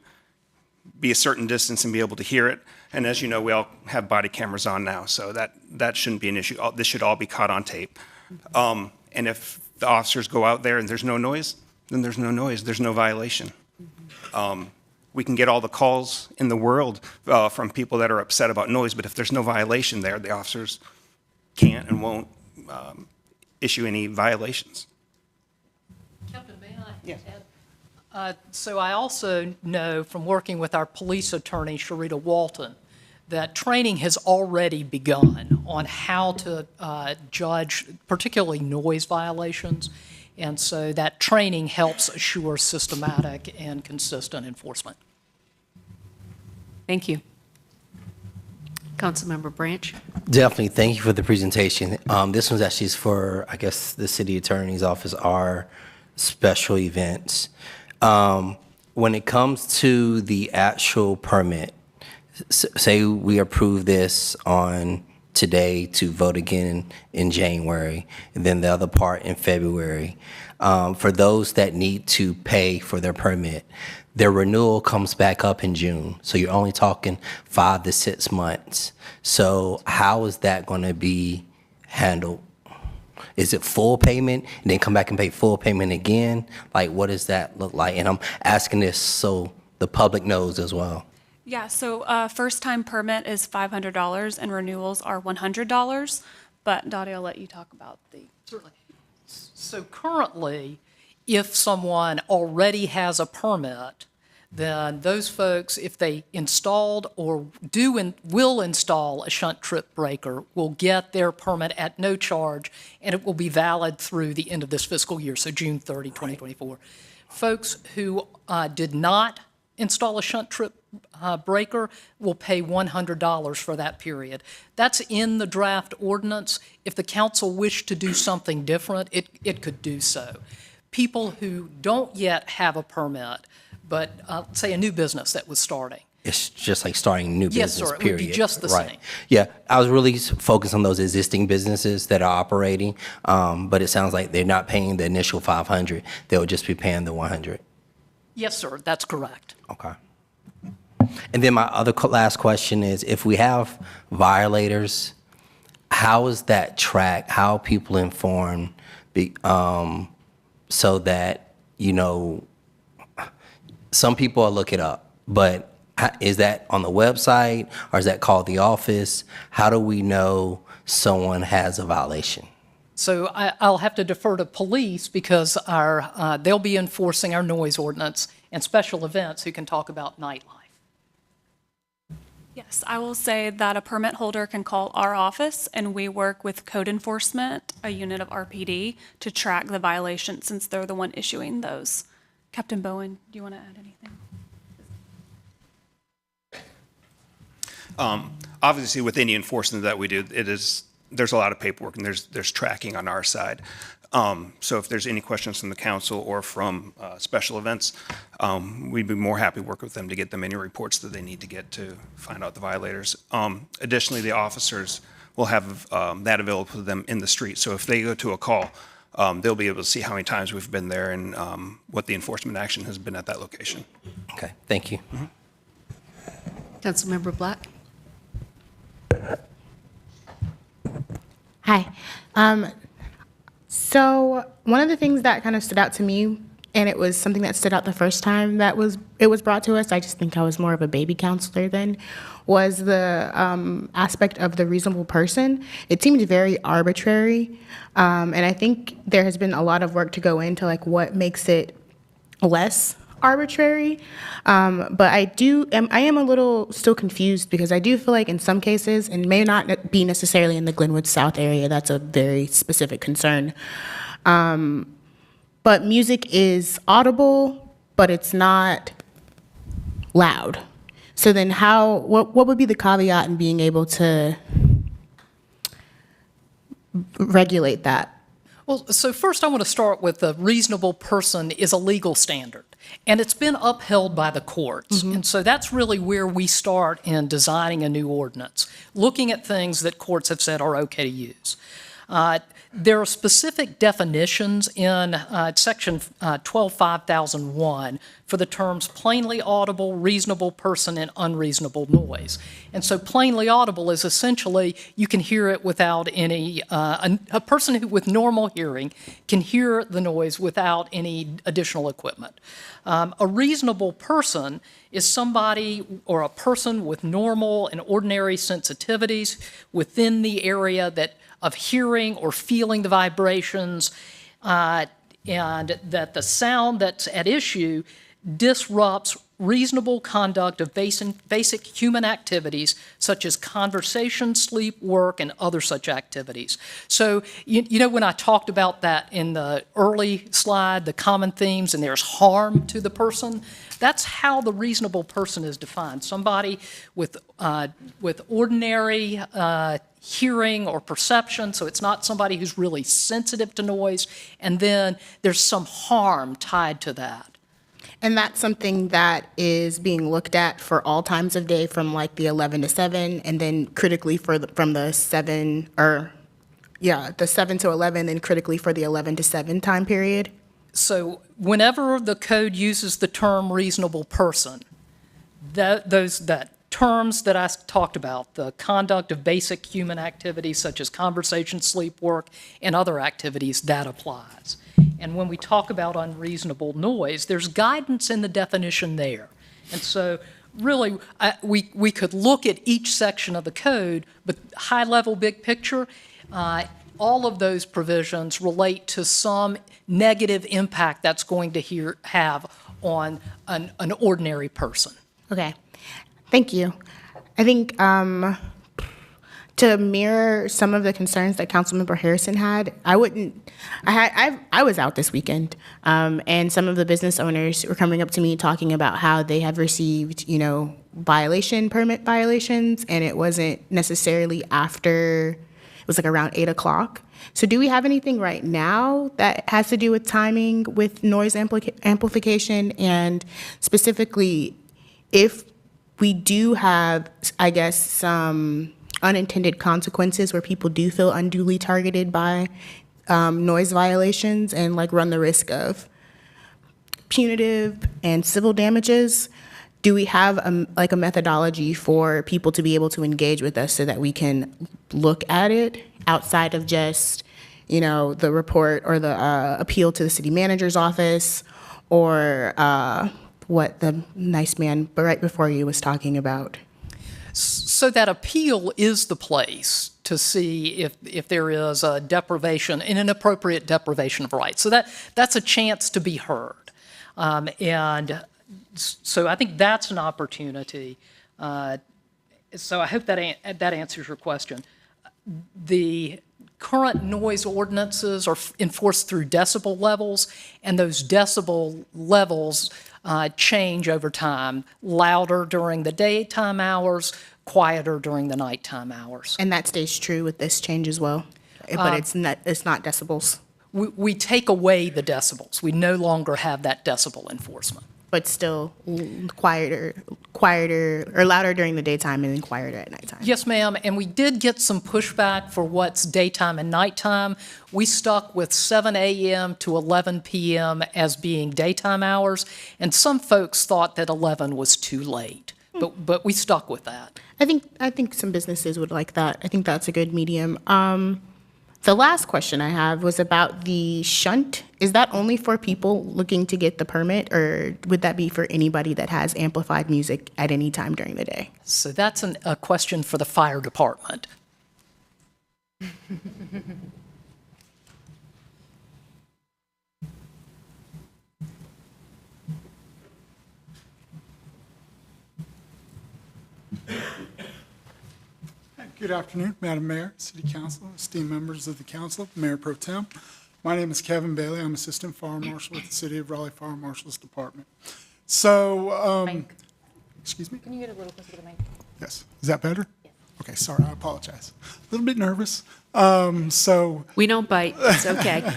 be a certain distance and be able to hear it. And as you know, we all have body cameras on now, so that shouldn't be an issue. This should all be caught on tape. And if the officers go out there and there's no noise, then there's no noise. There's no violation. We can get all the calls in the world from people that are upset about noise, but if there's no violation there, the officers can't and won't issue any violations. Captain, may I add? So I also know from working with our police attorney, Sharita Walton, that training has already begun on how to judge particularly noise violations. And so that training helps assure systematic and consistent enforcement. Thank you. Councilmember Branch. Definitely, thank you for the presentation. This one's actually for, I guess, the city attorney's office, our special events. When it comes to the actual permit, say we approve this on today to vote again in January, and then the other part in February. For those that need to pay for their permit, their renewal comes back up in June. So you're only talking 5 to 6 months. So how is that going to be handled? Is it full payment and then come back and pay full payment again? Like, what does that look like? And I'm asking this so the public knows as well. Yeah, so first-time permit is $500 and renewals are $100. But Dottie, I'll let you talk about the. Certainly. So currently, if someone already has a permit, then those folks, if they installed or will install a shunt trip breaker, will get their permit at no charge, and it will be valid through the end of this fiscal year, so June 30, 2024. Folks who did not install a shunt trip breaker will pay $100 for that period. That's in the draft ordinance. If the council wished to do something different, it could do so. People who don't yet have a permit, but say a new business that was starting. It's just like starting a new Yes, business, sir, it period. would be just the Right. same. Yeah, I was really focused on those existing businesses that are operating, but it sounds like they're not paying the initial 500. They'll just be paying the 100. Yes, sir, that's correct. Okay. And then my other last question is, if we have violators, how is that tracked? How are people informed so that, you know, some people will look it up, but is that on the website or is that called the office? How do we know someone has a violation? So I'll have to defer to police because they'll be enforcing our noise ordinance and special events who can talk about nightlife. Yes, I will say that a permit holder can call our office, and we work with code enforcement, a unit of RPD, to track the violations since they're the one issuing those. Captain Bowen, do you want to add anything? Obviously, with any enforcement that we do, there's a lot of paperwork and there's tracking on our side. So if there's any questions from the council or from special events, we'd be more happy to work with them to get them any reports that they need to get to find out the violators. Additionally, the officers will have that available to them in the street. So if they go to a call, they'll be able to see how many times we've been there and what the enforcement action has been at that location. Okay, thank you. Councilmember Black? Hi. So one of the things that kind of stood out to me, and it was something that stood out the first time that it was brought to us, I just think I was more of a baby counselor then, was the aspect of the reasonable person. It seemed very arbitrary, and I think there has been a lot of work to go into like what makes it less arbitrary, but I am a little still confused because I do feel like in some cases, and may not be necessarily in the Glenwood South area, that's a very specific concern, but music is audible, but it's not loud. So then what would be the caveat in being able to regulate that? Well, so first I want to start with a reasonable person is a legal standard, and it's been upheld by the courts. And so that's really where we start in designing a new ordinance, looking at things that courts have said are okay to use. There are specific definitions in Section 12-5001 for the terms plainly audible, reasonable person, and unreasonable noise. And so plainly audible is essentially you can hear it without any, a person with normal hearing can hear the noise without any additional equipment. A reasonable person is somebody or a person with normal and ordinary sensitivities within the area of hearing or feeling the vibrations, and that the sound that's at issue disrupts reasonable conduct of basic human activities such as conversation, sleep, work, and other such activities. So, you know, when I talked about that in the early slide, the common themes, and there's harm to the person, that's how the reasonable person is defined. Somebody with ordinary hearing or perception, so it's not somebody who's really sensitive to noise, and then there's some harm tied to that. And that's something that is being looked at for all times of day from like the 11 to 7, and then critically from the 7 to 11, and critically for the 11 to 7 time period. So whenever the code uses the term reasonable person, that terms that I talked about, the conduct of basic human activities such as conversation, sleep, work, and other activities, that applies. And when we talk about unreasonable noise, there's guidance in the definition there. And so really, we could look at each section of the code, but high level, big picture, all of those provisions relate to some negative impact that's going to have on an ordinary person. Okay, thank you. I think to mirror some of the concerns that Councilmember Harrison had, I was out this weekend, and some of the business owners were coming up to me talking about how they have received, permit violations, and it wasn't necessarily after, it was like around 8 o'clock. So do we have anything right now that has to do with timing with noise amplification, and specifically if we do have, I guess, some unintended consequences where people do feel unduly targeted by noise violations and like run the risk of punitive and civil damages? Do we have a methodology for people to be able to engage with us so that we can look at it outside of just, the report or the appeal to the city manager's office, or what the nice man right before you was talking about? So that appeal is the place to see if there is a deprivation, an inappropriate deprivation of rights. So that's a chance to be heard. And so I think that's an opportunity. So I hope that answers your question. The current noise ordinances are enforced through decibel levels, and those decibel levels change over time. Louder during the daytime hours, quieter during the nighttime hours. And that stays true with this change as well, but it's not decibels. We take away the decibels. We no longer have that decibel enforcement. But still quieter or louder during the daytime and then quieter at nighttime. Yes, ma'am, and we did get some pushback for what's daytime and nighttime. We stuck with 7 a.m. to 11 p.m. as being daytime hours, and some folks thought that 11 was too late, but we stuck with that. I think some businesses would like that. I think that's a good medium. The last question I have was about the shunt. Is that only for people looking to get the permit, or would that be for anybody that has amplified music at any time during the day? So that's a question for the fire department. Good afternoon, Madam Mayor, City Council, esteemed members of the Council, Mayor Pro Tem. My name is Kevin Bailey. I'm Assistant Fire Marshal with the City of Raleigh Fire Marshal's Department. So, excuse me? Can you get a little closer to the mic? Yes. Is that better? Yes. Okay, sorry, I apologize. A little bit nervous. We don't bite, it's okay.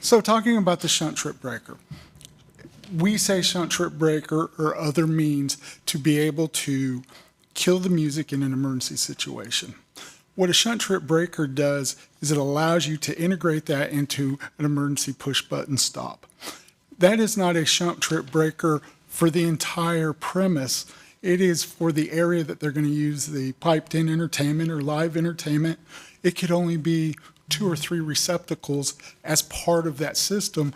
So talking about the shunt trip breaker, we say shunt trip breaker or other means to be able to kill the music in an emergency situation. What a shunt trip breaker does is it allows you to integrate that into an emergency push button stop. That is not a shunt trip breaker for the entire premise. It is for the area that they're going to use the piped in entertainment or live entertainment. It could only be 2 or 3 receptacles as part of that system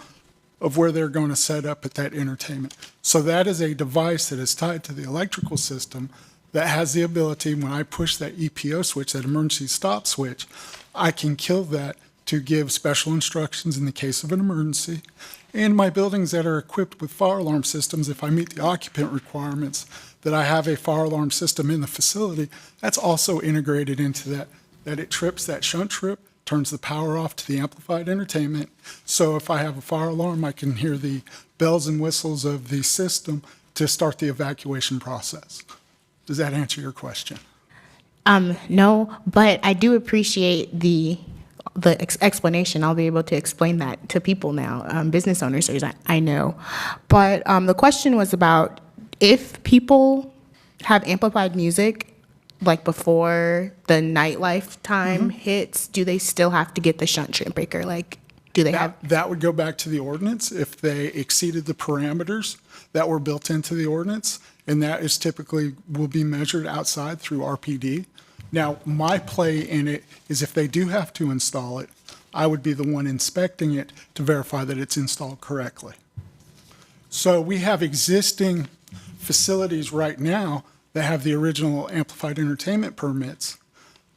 of where they're going to set up at that entertainment. So that is a device that is tied to the electrical system that has the ability, when I push that EPO switch, that emergency stop switch, I can kill that to give special instructions in the case of an emergency. And my buildings that are equipped with fire alarm systems, if I meet the occupant requirements, that I have a fire alarm system in the facility, that's also integrated into that it trips that shunt trip, turns the power off to the amplified entertainment. So if I have a fire alarm, I can hear the bells and whistles of the system to start the evacuation process. Does that answer your question? No, but I do appreciate the explanation. I'll be able to explain that to people now, business owners, I know. But the question was about if people have amplified music, like before the nightlife time hits, do they still have to get the shunt trip breaker? Like, do they have? That would go back to the ordinance if they exceeded the parameters that were built into the ordinance, and that is typically will be measured outside through RPD. Now, my play in it is if they do have to install it, I would be the one inspecting it to verify that it's installed correctly. So we have existing facilities right now that have the original amplified entertainment permits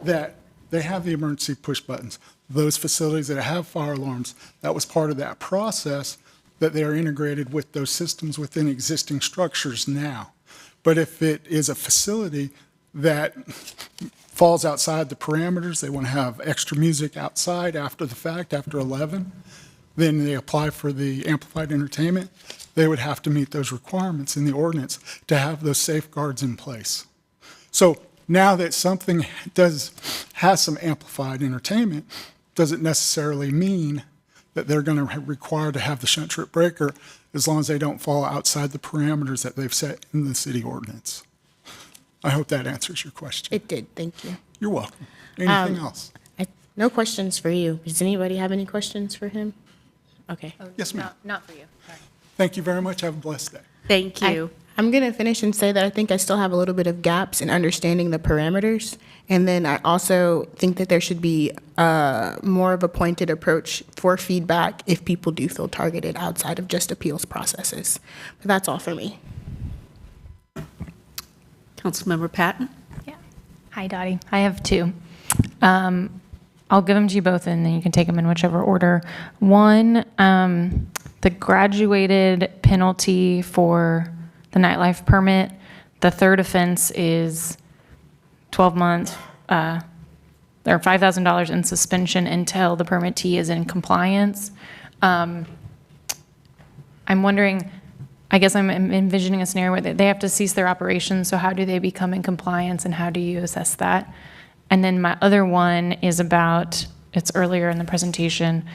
that they have the emergency push buttons. Those facilities that have fire alarms, that was part of that process, that they are integrated with those systems within existing structures now. But if it is a facility that falls outside the parameters, they want to have extra music outside after the fact, after 11, then they apply for the amplified entertainment, they would have to meet those requirements in the ordinance to have those safeguards in place. So now that something has some amplified entertainment, doesn't necessarily mean that they're going to require to have the shunt trip breaker as long as they don't fall outside the parameters that they've set in the city ordinance. I hope that answers your question. It did, thank you. You're welcome. Anything else? No questions for you. Does anybody have any questions for him? Okay. Yes, ma'am. Not for you. Sorry. Thank you very much. Have a blessed day. Thank you. I'm going to finish and say that I think I still have a little bit of gaps in understanding the parameters. And then I also think that there should be more of a pointed approach for feedback if people do feel targeted outside of just appeals processes. But that's all for me. Councilmember Patton? Yeah. Hi, Dottie. I have two. I'll give them to you both, and then you can take them in whichever order. One, the graduated penalty for the nightlife permit, the third offense is 12 months or $5,000 in suspension until the permittee is in compliance. I'm wondering, I guess I'm envisioning a scenario where they have to cease their operations, so how do they become in compliance and how do you assess that? And then my other one is about, it's earlier in the presentation,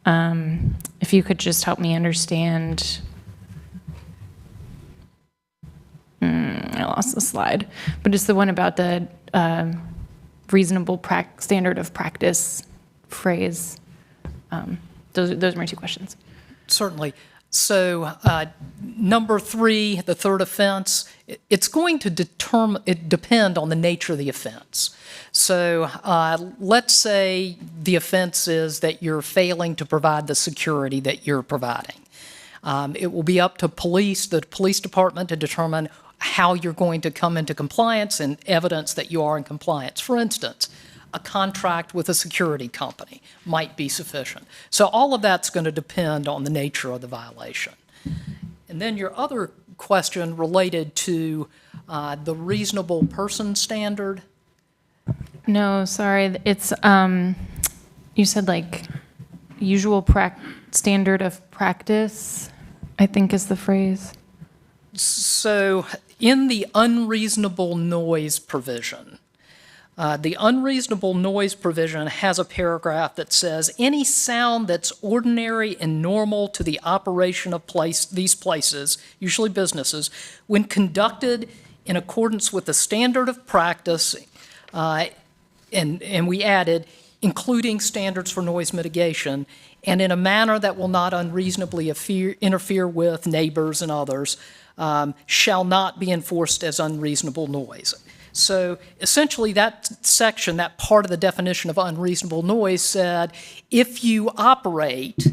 if you could just help me understand, I lost the slide, but it's the one about the reasonable standard of practice phrase. Those are my two questions. Certainly. So number 3, the third offense, it's going to depend on the nature of the offense. So let's say the offense is that you're failing to provide the security that you're providing. It will be up to the police department to determine how you're going to come into compliance and evidence that you are in compliance. For instance, a contract with a security company might be sufficient. So all of that's going to depend on the nature of the violation. And then your other question related to the reasonable person standard. No, sorry, it's, you said like usual standard of practice, I think is the phrase. So in the unreasonable noise provision, the unreasonable noise provision has a paragraph that says, any sound that's ordinary and normal to the operation of these places, usually businesses, when conducted in accordance with the standard of practice, and we added, including standards for noise mitigation, and in a manner that will not unreasonably interfere with neighbors and others, shall not be enforced as unreasonable noise. So essentially that section, that part of the definition of unreasonable noise said, if you operate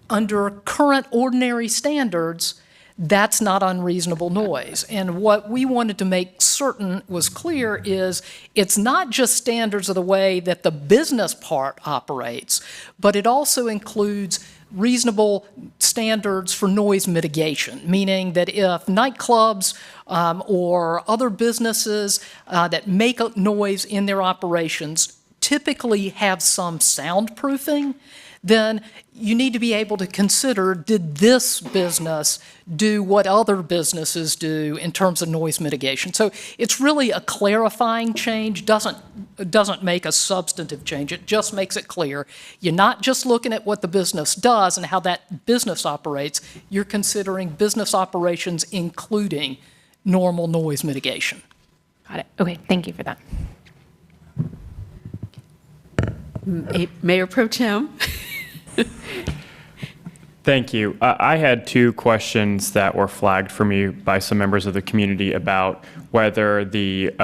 under current ordinary standards, that's not unreasonable noise. And what we wanted to make certain was clear is it's not just standards of the way that the business part operates, but it also includes reasonable standards for noise mitigation, meaning that if nightclubs or other businesses that make a noise in their operations typically have some soundproofing, then you need to be able to consider, did this business do what other businesses do in terms of noise mitigation? So it's really a clarifying change, doesn't make a substantive change. It just makes it clear. You're not just looking at what the business does and how that business operates. You're considering business operations including normal noise mitigation. Got it. Okay, thank you for that. Mayor Pro Tem? Thank you. I had two questions that were flagged for me by some members of the community about whether the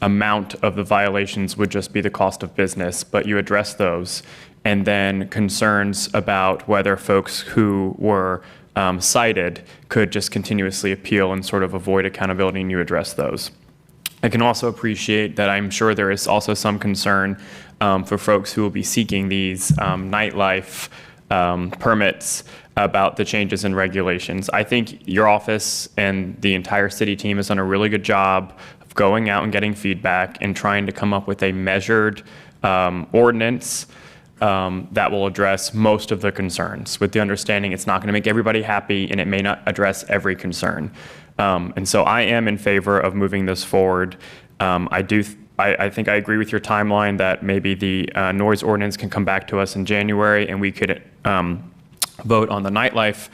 amount of the violations would just be the cost of business, but you addressed those. And then concerns about whether folks who were cited could just continuously appeal and sort of avoid accountability, and you address those. I can also appreciate that I'm sure there is also some concern for folks who will be seeking these nightlife permits about the changes in regulations. I think your office and the entire city team has done a really good job of going out and getting feedback and trying to come up with a measured ordinance that will address most of the concerns, with the understanding it's not going to make everybody happy and it may not address every concern. And so I am in favor of moving this forward. I think I agree with your timeline that maybe the noise ordinance can come back to us in January and we could vote on the nightlife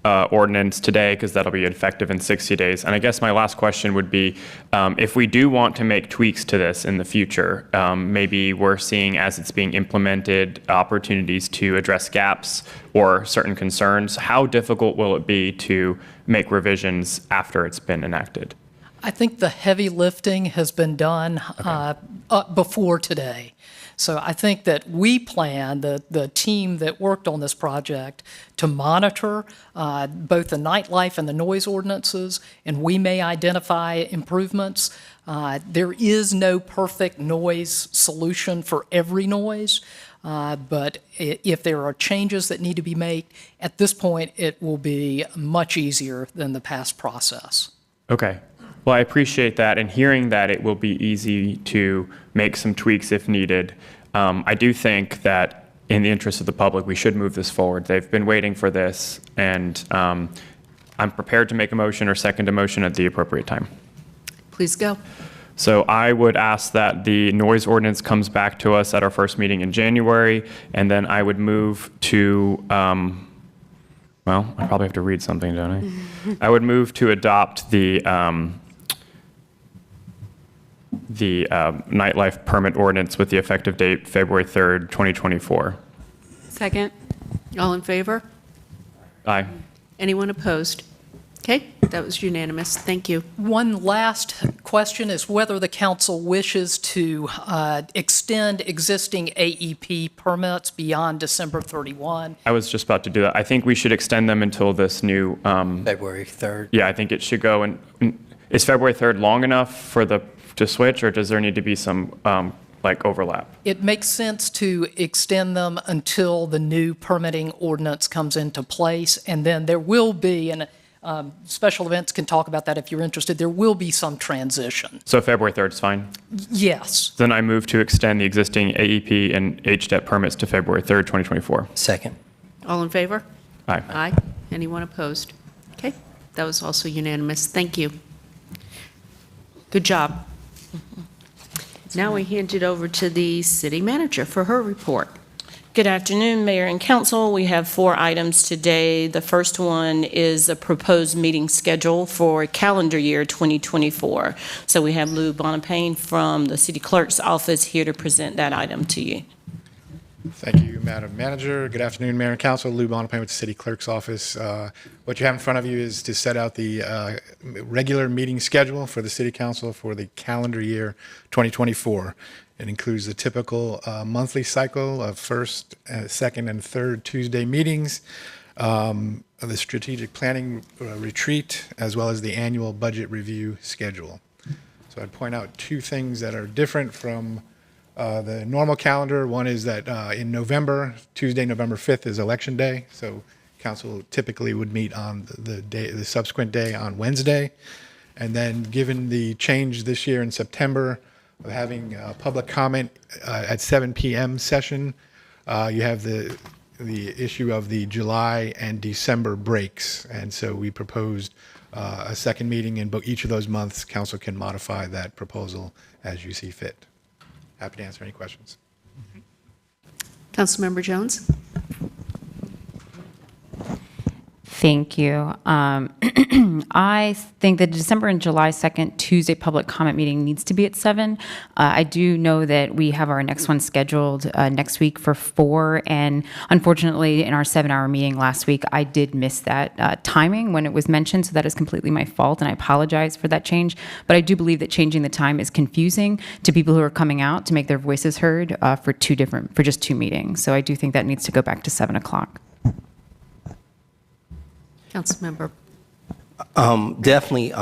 ordinance today, because that'll be effective in 60 days. And I guess my last question would be, if we do want to make tweaks to this in the future, maybe we're seeing as it's being implemented opportunities to address gaps or certain concerns, how difficult will it be to make revisions after it's been enacted? I think the heavy lifting has been done before today. So I think that we plan, the team that worked on this project, to monitor both the nightlife and the noise ordinances, and we may identify improvements. There is no perfect noise solution for every noise, but if there are changes that need to be made, at this point, it will be much easier than the past process. Okay. Well, I appreciate that, and hearing that it will be easy to make some tweaks if needed. I do think that in the interest of the public, we should move this forward. They've been waiting for this, and I'm prepared to make a motion or second a motion at the appropriate time. Please go. So I would ask that the noise ordinance comes back to us at our first meeting in January, and then I would move to, well, I probably have to read something, don't I? I would move to adopt the nightlife permit ordinance with the effective date February 3rd, 2024. Second. All in favor? Aye. Anyone opposed? Okay, that was unanimous. Thank you. One last question is whether the council wishes to extend existing AEP permits beyond December 31. I was just about to do that. I think we should extend them until this new, February 3rd. yeah, I think it should go, and is February 3rd long enough for to switch, or does there need to be some like overlap? It makes sense to extend them until the new permitting ordinance comes into place, and then there will be, and special events can talk about that if you're interested, there will be some transition. So February 3rd is fine? Yes. Then I move to extend the existing AEP and HDEP permits to February 3rd, 2024. Second. All in favor? Aye. Aye. Anyone opposed? Okay, that was also unanimous. Thank you. Good job. Now we hand it over to the city manager for her report. Good afternoon, Mayor and Council. We have 4 items today. The first one is a proposed meeting schedule for calendar year 2024. So we have Lou Bonapane from the City Clerk's office here to present that item to you. Thank you, Madam Manager. Good afternoon, Mayor and Council. Lou Bonapane with the City Clerk's office. What you have in front of you is to set out the regular meeting schedule for the City Council for the calendar year 2024. It includes the typical monthly cycle of first, second, and third Tuesday meetings, the strategic planning retreat, as well as the annual budget review schedule. So I'd point out 2 things that are different from The normal calendar, one is that in November, Tuesday, November 5th is Election Day, so council typically would meet on the subsequent day on Wednesday. And then given the change this year in September of having public comment at 7 p.m. session, you have the issue of the July and December breaks. And so we proposed a second meeting in each of those months. Council can modify that proposal as you see fit. Happy to answer any questions. Councilmember Jones? Thank you. I think the December and July 2nd Tuesday public comment meeting needs to be at 7. I do know that we have our next one scheduled next week for 4, and unfortunately, in our 7-hour meeting last week, I did miss that timing when it was mentioned, so that is completely my fault, and I apologize for that change. But I do believe that changing the time is confusing to people who are coming out to make their voices heard for just 2 meetings. So I do think that needs to go back to 7 o'clock. Councilmember. Definitely.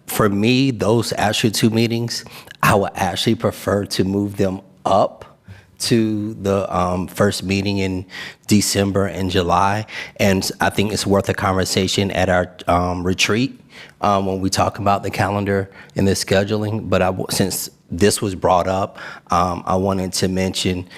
For me, those actual 2 meetings, I would actually prefer to move them up to the first meeting in December and July. And I think it's worth a conversation at our retreat when we talk about the calendar and the scheduling. But since this was brought up, I wanted to mention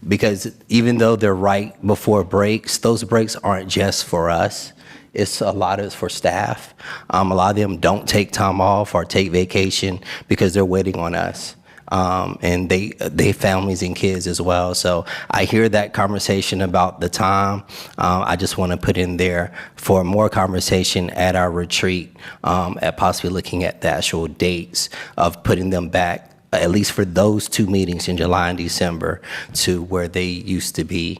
because even though they're right before breaks, those breaks aren't just for us. It's a lot of it's for staff. A lot of them don't take time off or take vacation because they're waiting on us. And they families and kids as well. So I hear that conversation about the time. I just want to put in there for more conversation at our retreat, at possibly looking at the actual dates of putting them back, at least for those 2 meetings in July and December, to where they used to be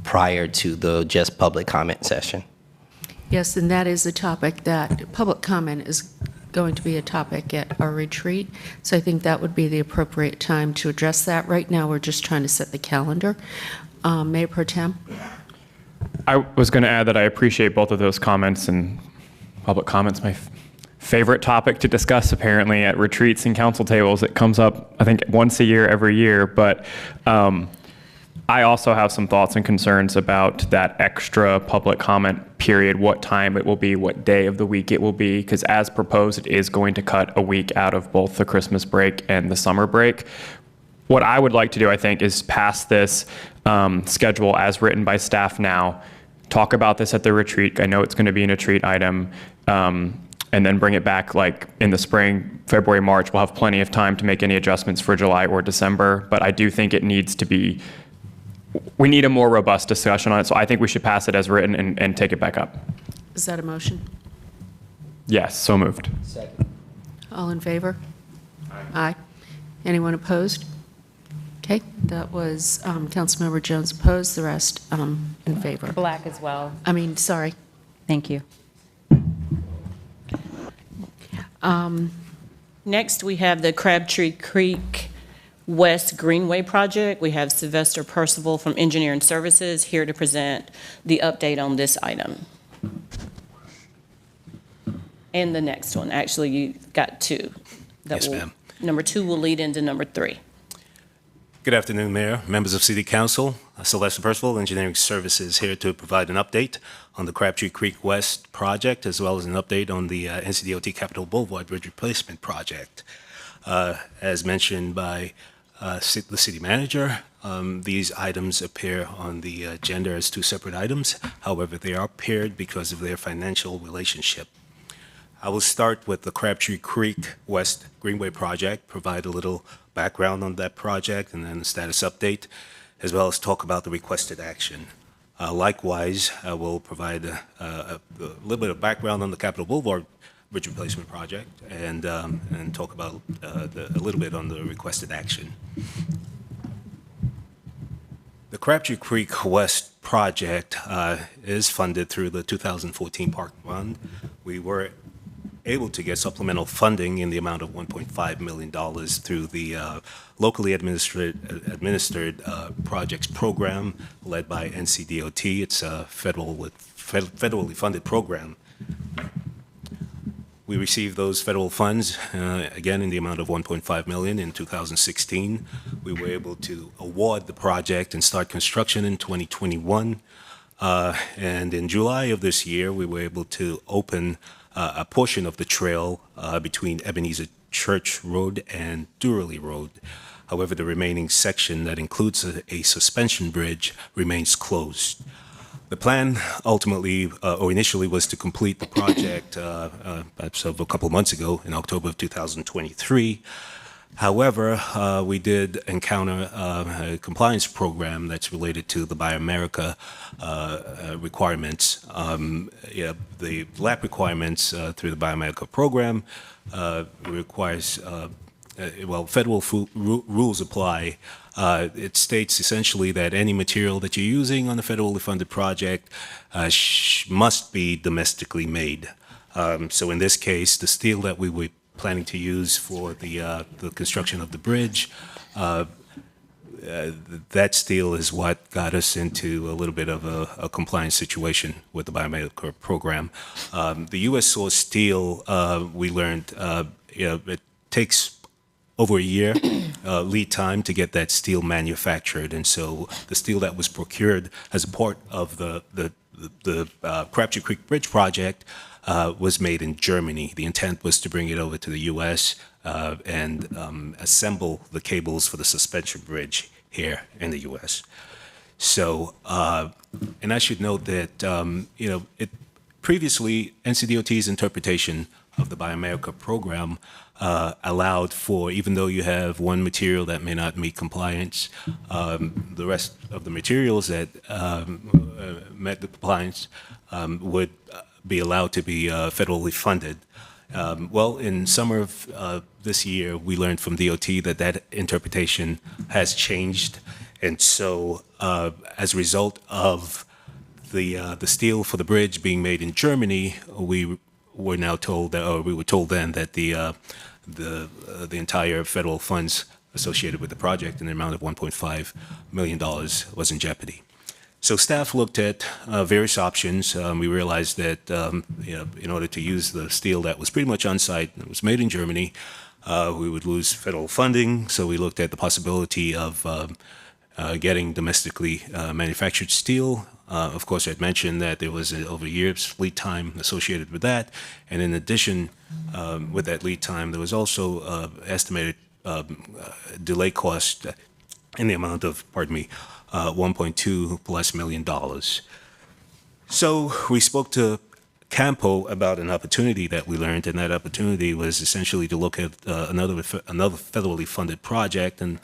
prior to the just public comment session. Yes, and that is a topic that, public comment is going to be a topic at our retreat. So I think that would be the appropriate time to address that. Right now, we're just trying to set the calendar. Mayor Pro Tem? I was going to add that I appreciate both of those comments, and public comments, my favorite topic to discuss apparently at retreats and council tables. It comes up, I think, once a year, every year, but I also have some thoughts and concerns about that extra public comment period, what time it will be, what day of the week it will be, because as proposed, it is going to cut a week out of both the Christmas break and the summer break. What I would like to do, I think, is pass this schedule as written by staff now, talk about this at the retreat. I know it's going to be an retreat item, and then bring it back like in the spring, February, March. We'll have plenty of time to make any adjustments for July or December, but I do think it needs to be, we need a more robust discussion on it, so I think we should pass it as written and take it back up. Is that a motion? Yes, so moved. Second. All in favor? Aye. Anyone opposed? Okay, that was Councilmember Jones opposed, the rest in favor. Black as well. Sorry. Thank you. Next, we have the Crabtree Creek West Greenway project. We have Sylvester Percival from Engineering Services here to present the update on this item. And the next one, actually, you got 2. Yes, ma'am. Number 2 will lead into number 3. Good afternoon, Mayor, members of City Council. Sylvester Percival, Engineering Services, here to provide an update on the Crabtree Creek West project, as well as an update on the NCDOT Capitol Boulevard Bridge Replacement Project. As mentioned by the City Manager, these items appear on the agenda as 2 separate items. However, they are paired because of their financial relationship. I will start with the Crabtree Creek West Greenway project, provide a little background on that project and then a status update, as well as talk about the requested action. Likewise, I will provide a little bit of background on the Capitol Boulevard Bridge Replacement Project and talk about a little bit on the requested action. The Crabtree Creek West project is funded through the 2014 Park Fund. We were able to get supplemental funding in the amount of $1.5 million through the locally administered projects program led by NCDOT. It's a federally funded program. We received those federal funds, again, in the amount of $1.5 million in 2016. We were able to award the project and start construction in 2021. And in July of this year, we were able to open a portion of the trail between Ebenezer Church Road and Durley Road. However, the remaining section that includes a suspension bridge remains closed. The plan ultimately, or initially, was to complete the project perhaps of a couple of months ago in October of 2023. However, we did encounter a compliance program that's related to the Buy America requirements. The lap requirements through the Buy America program requires, federal rules apply. It states essentially that any material that you're using on a federally funded project must be domestically made. So in this case, the steel that we were planning to use for the construction of the bridge, that steel is what got us into a little bit of a compliance situation with the Buy America program. The U.S. source steel, we learned, it takes over a year lead time to get that steel manufactured. And so the steel that was procured as a part of the Crabtree Creek Bridge project was made in Germany. The intent was to bring it over to the U.S. And assemble the cables for the suspension bridge here in the U.S. So, and I should note that, previously NCDOT's interpretation of the Buy America program allowed for, even though you have one material that may not meet compliance, the rest of the materials that met the compliance would be allowed to be federally funded. In summer of this year, we learned from DOT that interpretation has changed. And so as a result of the steel for the bridge being made in Germany, we were now told, or we were told then, that the entire federal funds associated with the project in the amount of $1.5 million was in jeopardy. So staff looked at various options. We realized that in order to use the steel that was pretty much on site, that was made in Germany, we would lose federal funding. So we looked at the possibility of getting domestically manufactured steel. Of course, I'd mentioned that there was over a year's lead time associated with that. And in addition, with that lead time, there was also estimated delay cost in the amount of, $1.2+ million. So we spoke to Campo about an opportunity that we learned, and that opportunity was essentially to look at another federally funded project, and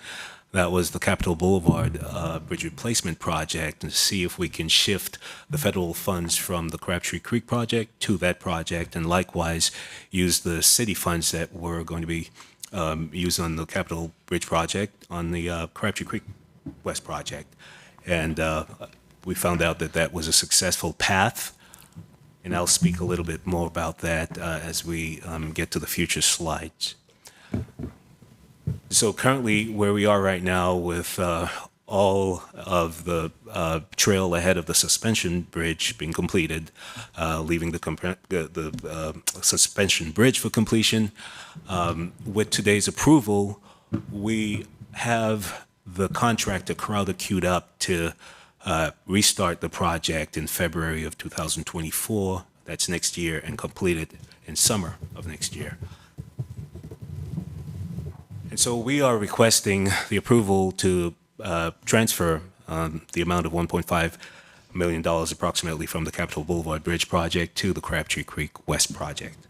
that was the Capitol Boulevard Bridge Replacement Project, and see if we can shift the federal funds from the Crabtree Creek project to that project, and likewise use the city funds that were going to be used on the Capitol Bridge project on the Crabtree Creek West project. And we found out that that was a successful path, and I'll speak a little bit more about that as we get to the future slides. So currently, where we are right now with all of the trail ahead of the suspension bridge being completed, leaving the suspension bridge for completion, with today's approval, we have the contractor Crowder queued up to restart the project in February of 2024. That's next year, and complete it in summer of next year. And so we are requesting the approval to transfer the amount of $1.5 million approximately from the Capitol Boulevard Bridge project to the Crabtree Creek West project.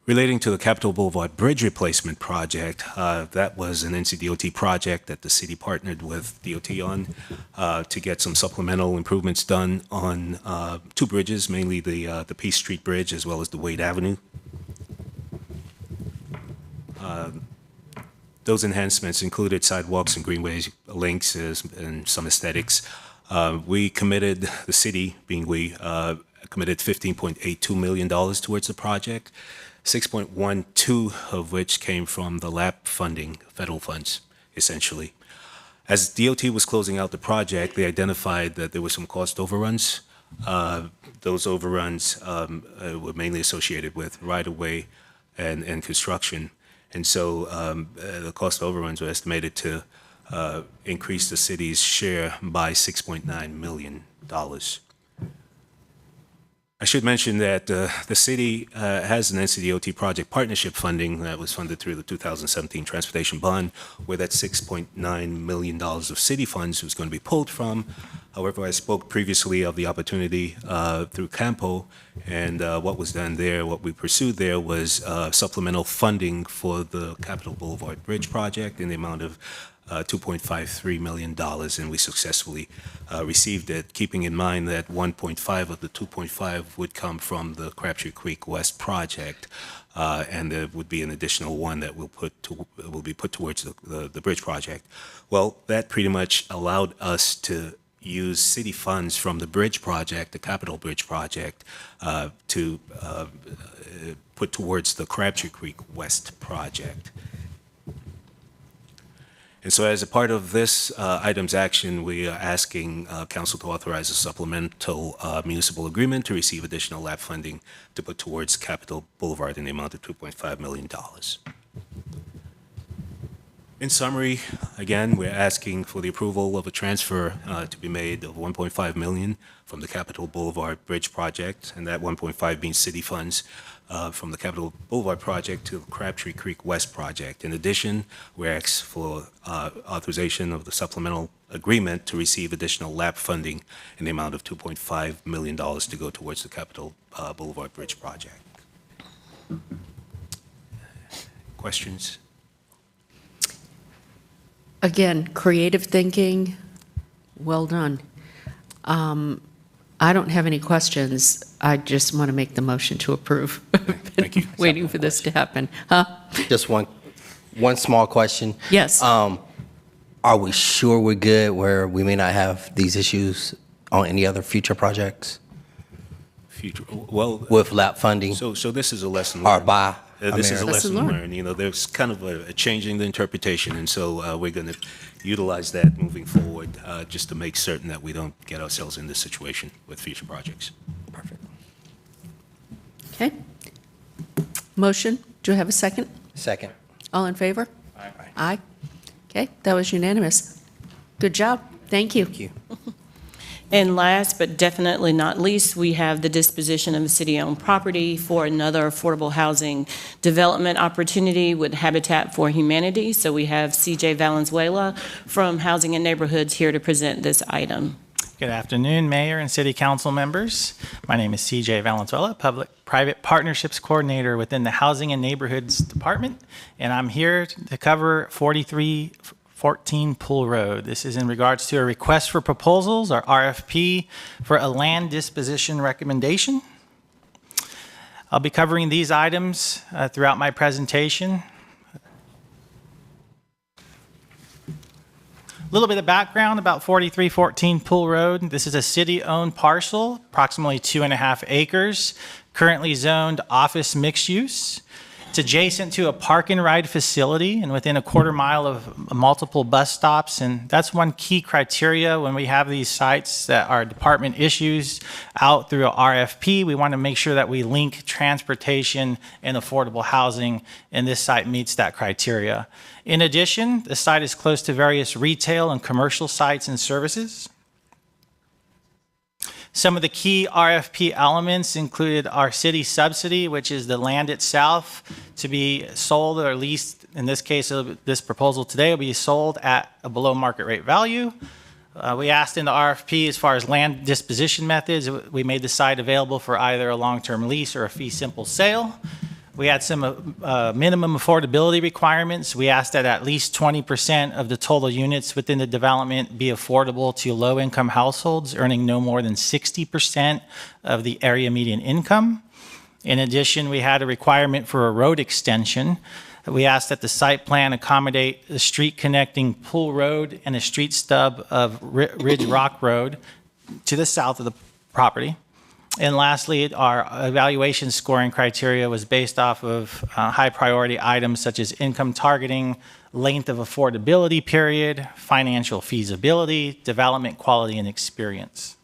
Relating to the Capitol Boulevard Bridge Replacement Project, that was an NCDOT project that the city partnered with DOT on to get some supplemental improvements done on two bridges, mainly the Peace Street Bridge as well as the Wade Avenue. Those enhancements included sidewalks and greenways, links, and some aesthetics. We committed, the city being we, committed $15.82 million towards the project, 6.12 of which came from the LAP funding, federal funds, essentially. As DOT was closing out the project, they identified that there were some cost overruns those overruns were mainly associated with right-of-way and construction. And so the cost of overruns were estimated to increase the city's share by $6.9 million. I should mention that the city has an NCDOT project partnership funding that was funded through the 2017 transportation bond, where that $6.9 million of city funds was going to be pulled from. However, I spoke previously of the opportunity through Campo, and what was done there, what we pursued there was supplemental funding for the Capitol Boulevard Bridge project in the amount of $2.53 million, and we successfully received it, keeping in mind that 1.5 of the 2.5 would come from the Crabtree Creek West project, and there would be an additional one that will be put towards the bridge project. Well, that pretty much allowed us to use city funds from the bridge project, the Capitol Bridge project, to put towards the Crabtree Creek West project. And so as a part of this item's action, we are asking council to authorize a supplemental municipal agreement to receive additional lap funding to put towards Capitol Boulevard in the amount of $2.5 million. In summary, again, we're asking for the approval of a transfer to be made of $1.5 million from the Capitol Boulevard Bridge project, and that 1.5 being city funds from the Capitol Boulevard project to the Crabtree Creek West project. In addition, we're asking for authorization of the supplemental agreement to receive additional lap funding in the amount of $2.5 million to go towards the Capitol Boulevard Bridge project. Questions? Again, creative thinking, well done. I don't have any questions. I just want to make the motion to approve. Thank you. Waiting for this to happen. Huh? Just one small question. Yes. Are we sure we're good where we may not have these issues on any other future projects Future, well, with lap funding so this is a lesson or learned. by This is a America? lesson learned. You know, there's kind of a change in the interpretation, and so we're going to utilize that moving forward, just to make certain that we don't get ourselves in this situation with future projects. Perfect. Okay. Motion, do I have a second? Second. All in favor? Aye. Aye. Okay, that was unanimous. Good job. Thank you. Thank you. And last but definitely not least, we have the disposition of a city-owned property for another affordable housing development opportunity with Habitat for Humanity. So we have CJ Valenzuela from Housing and Neighborhoods here to present this item. Good afternoon, Mayor and City Council members. My name is CJ Valenzuela, Public-Private Partnerships Coordinator within the Housing and Neighborhoods Department, and I'm here to cover 4314 Pool Road. This is in regards to a request for proposals, or RFP, for a land disposition recommendation. I'll be covering these items throughout my presentation. A little bit of background about 4314 Pool Road. This is a city-owned parcel, approximately 2.5 acres, currently zoned office mixed use. It's adjacent to a park and ride facility and within a quarter mile of multiple bus stops. And that's one key criteria when we have these sites that our department issues out through a RFP. We want to make sure that we link transportation and affordable housing, and this site meets that criteria. In addition, the site is close to various retail and commercial sites and services. Some of the key RFP elements included our city subsidy, which is the land itself to be sold or leased. In this case, this proposal today will be sold at a below market rate value. We asked in the RFP as far as land disposition methods, we made the site available for either a long-term lease or a fee simple sale. We had some minimum affordability requirements. We asked that at least 20% of the total units within the development be affordable to low-income households earning no more than 60% of the area median income. In addition, we had a requirement for a road extension. We asked that the site plan accommodate the street connecting Pool Road and a street stub of Ridge Rock Road to the south of the property. And lastly, our evaluation scoring criteria was based off of high priority items such as income targeting, length of affordability period, financial feasibility, development quality, and experience.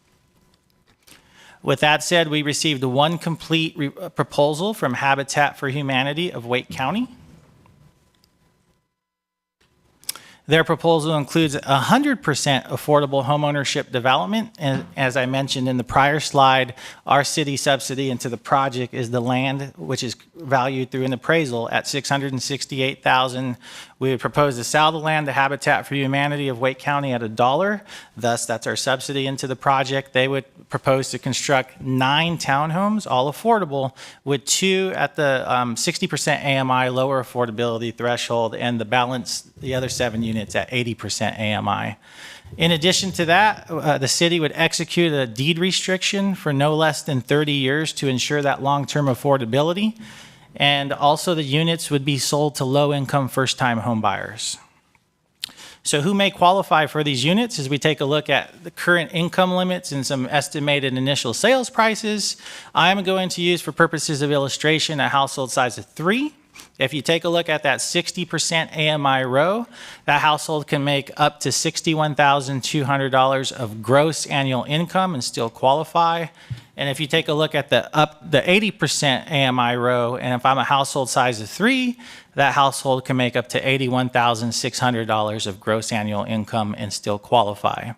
With that said, we received one complete proposal from Habitat for Humanity of Wake County. Their proposal includes 100% affordable homeownership development. And as I mentioned in the prior slide, our city subsidy into the project is the land, which is valued through an appraisal at $668,000. We would propose to sell the land to Habitat for Humanity of Wake County at $1. Thus, that's our subsidy into the project. They would propose to construct 9 townhomes, all affordable, with 2 at the 60% AMI lower affordability threshold, and the balance, the other 7 units at 80% AMI. In addition to that, the city would execute a deed restriction for no less than 30 years to ensure that long-term affordability. And also the units would be sold to low-income first-time home buyers. So who may qualify for these units? As we take a look at the current income limits and some estimated initial sales prices, I'm going to use for purposes of illustration a household size of 3. If you take a look at that 60% AMI row, that household can make up to $61,200 of gross annual income and still qualify. And if you take a look at the 80% AMI row, and if I'm a household size of 3, that household can make up to $81,600 of gross annual income and still qualify.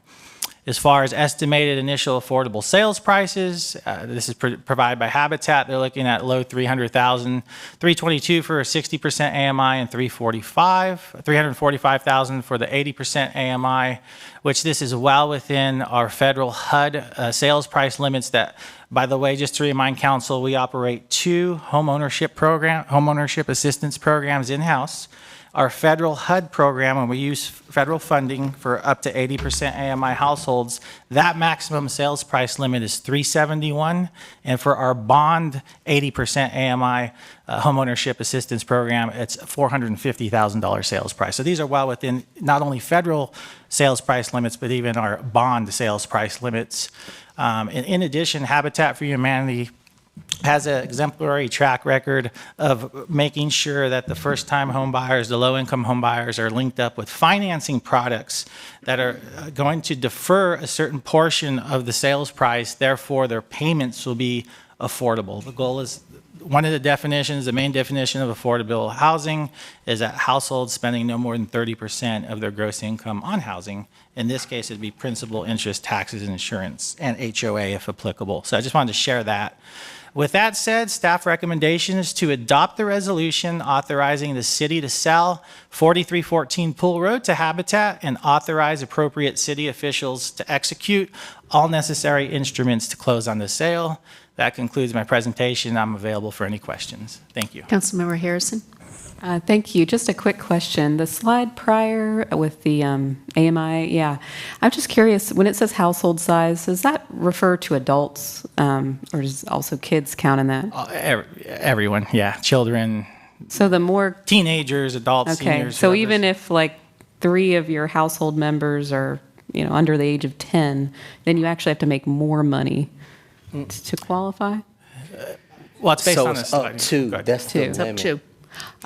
As far as estimated initial affordable sales prices, this is provided by Habitat. They're looking at low 300,000, 322 for a 60% AMI, and 345,000 for the 80% AMI, which this is well within our federal HUD sales price limits. That, by the way, just to remind council, we operate 2 homeownership assistance programs in-house. Our federal HUD program, when we use federal funding for up to 80% AMI households, that maximum sales price limit is $371. And for our bond 80% AMI homeownership assistance program, it's $450,000 sales price. So these are well within not only federal sales price limits, but even our bond sales price limits. And in addition, Habitat for Humanity has an exemplary track record of making sure that the first-time home buyers, the low-income home buyers, are linked up with financing products that are going to defer a certain portion of the sales price. Therefore, their payments will be affordable. The goal is, one of the definitions, the main definition of affordable housing is that households spending no more than 30% of their gross income on housing. In this case, it'd be principal, interest, taxes, and insurance, and HOA if applicable. So I just wanted to share that. With that said, staff recommendation is to adopt the resolution authorizing the city to sell 4314 Pool Road to Habitat and authorize appropriate city officials to execute all necessary instruments to close on the sale. That concludes my presentation. I'm available for any questions. Thank you. Councilmember Harrison? Thank you. Just a quick question. The slide prior with the AMI, yeah. I'm just curious, when it says household size, does that refer to adults or does also kids count in that? Everyone, yeah. Children. So the more... Teenagers, adults, seniors. So even if like 3 of your household members are, under the age of 10, then you actually have to make more money to qualify? Well, it's based on it's the up to, that's the It's up limit. to.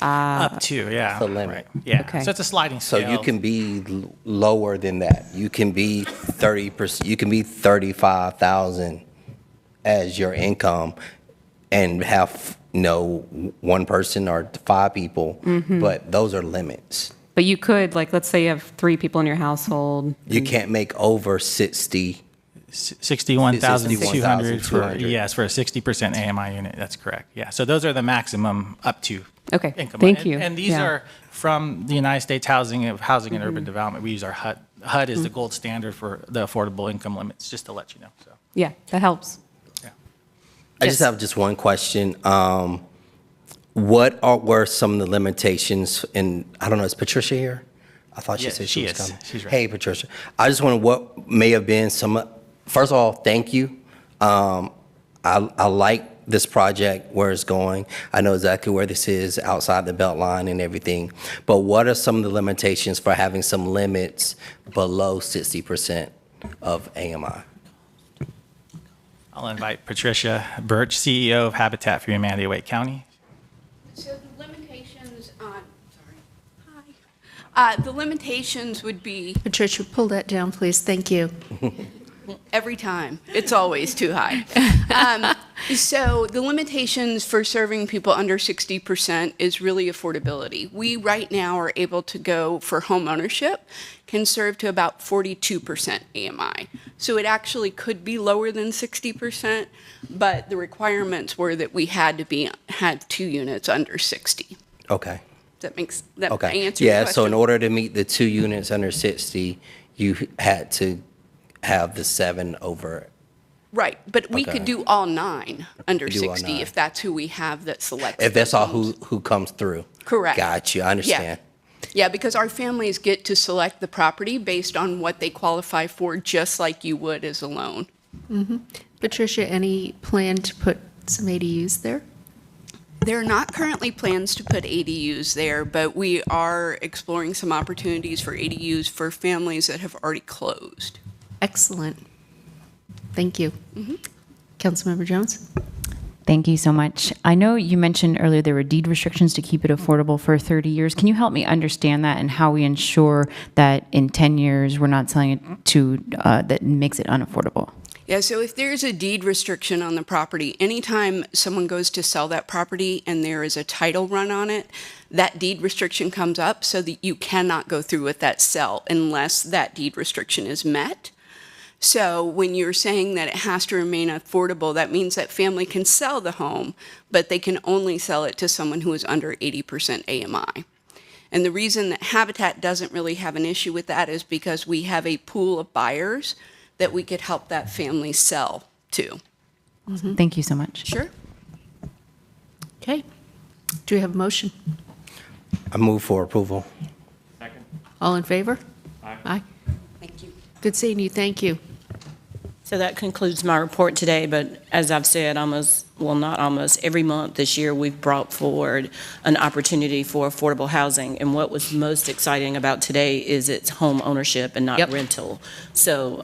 Up to, yeah. That's the limit. Right. Yeah. Okay. So it's a sliding So scale. you can be lower than that. You can be 30%, you can be 35,000 as your income and have, 1 person or 5 people, but those are limits. But you could, like, let's say you have 3 people in your household. You can't make over 60. 61,200 for, 61,200. yes, for a 60% AMI unit. That's correct. Yeah. So those are the maximum up to Okay. income. Thank you. And these Yeah. are from the United States Housing and Urban Development. We use our HUD. HUD is the gold standard for the affordable income limits, just to let you know. So. Yeah, that helps. I just have just one question. Were some of the limitations, and I don't know, is Patricia here? I thought she Yeah, said she was is. coming. She's right. Hey, Patricia. I just wonder what may have been first of all, thank you. I like this project, where it's going. I know exactly where this is, outside the belt line and everything. But what are some of the limitations for having some limits below 60% of AMI? I'll invite Patricia Birch, CEO of Habitat for Humanity, Wake County. So the limitations on, the limitations would be, Patricia, pull that down, please. Thank you. Every time. It's always too high. So the limitations for serving people under 60% is really affordability. We right now are able to go for home ownership, can serve to about 42% AMI. So it actually could be lower than 60%, but the requirements were that we had 2 units under 60. Okay. That Okay. answer your Yeah, question? so in order to meet the 2 units under 60, you had to have the 7 over. Right, but we Okay. could do all 9 under Do all 60 9. if that's who we have that selects. If that's those all homes. who comes through. Correct. Got you, I understand. Yeah, because our families get to select the property based on what they qualify for, just like you would as a loan. Patricia, any plan to put some ADUs there? There are not currently plans to put ADUs there, but we are exploring some opportunities for ADUs for families that have already closed. Excellent. Thank you. Councilmember Jones? Thank you so much. I know you mentioned earlier there were deed restrictions to keep it affordable for 30 years. Can you help me understand that and how we ensure that in 10 years we're not selling it to, that makes it unaffordable? Yeah, so if there's a deed restriction on the property, anytime someone goes to sell that property and there is a title run on it, that deed restriction comes up so that you cannot go through with that sell unless that deed restriction is met. So when you're saying that it has to remain affordable, that means that family can sell the home, but they can only sell it to someone who is under 80% AMI. And the reason that Habitat doesn't really have an issue with that is because we have a pool of buyers that we could help that family sell to. Thank you so much. Sure. Okay. Do we have a motion? I move for approval. All in favor? Aye. Thank you. Good seeing you. Thank you. So that concludes my report today, but as I've said, not almost, every month this year, we've brought forward an opportunity for affordable housing. And what was most exciting about today is it's home ownership and not rental. So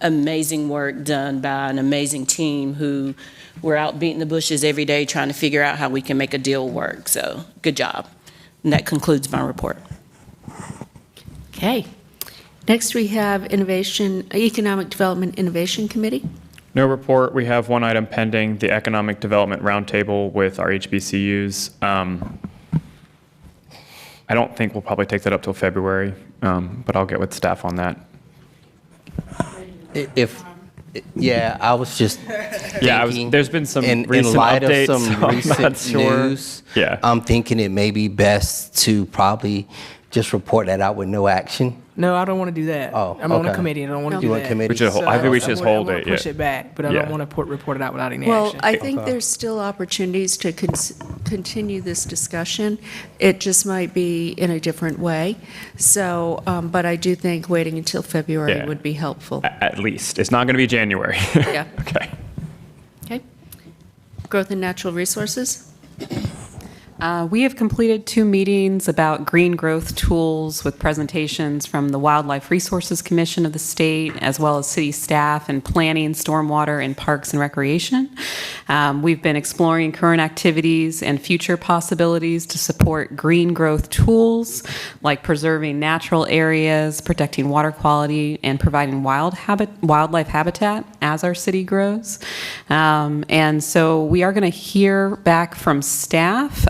amazing work done by an amazing team who we're out beating the bushes every day trying to figure out how we can make a deal work. So good job. And that concludes my report. Okay. Next, we have Economic Development Innovation Committee. No report. We have one item pending, the Economic Development Roundtable with our HBCUs. I don't think we'll probably take that up till February, but I'll get with staff on that. I was just thinking, there's been some in recent light updates, of some so I'm recent not sure. news. Yeah. I'm thinking it may be best to probably just report that out with no action. No, I don't want to do that. Oh, I'm on a okay. committee. I don't want to You do want that. committee? I think we should just hold I it. want to push Yeah. it back, but I don't want to report it out without any Well, action. I think there's still opportunities to continue this discussion. It just might be in a different way. So, but I do think waiting until February Yeah. would be helpful. At least. It's not going to be January. Yeah. Okay. Okay. Growth and Natural Resources. We have completed 2 meetings about green growth tools with presentations from the Wildlife Resources Commission of the state, as well as city staff and planning, stormwater, and parks and recreation. We've been exploring current activities and future possibilities to support green growth tools, like preserving natural areas, protecting water quality, and providing wildlife habitat as our city grows. And so we are going to hear back from staff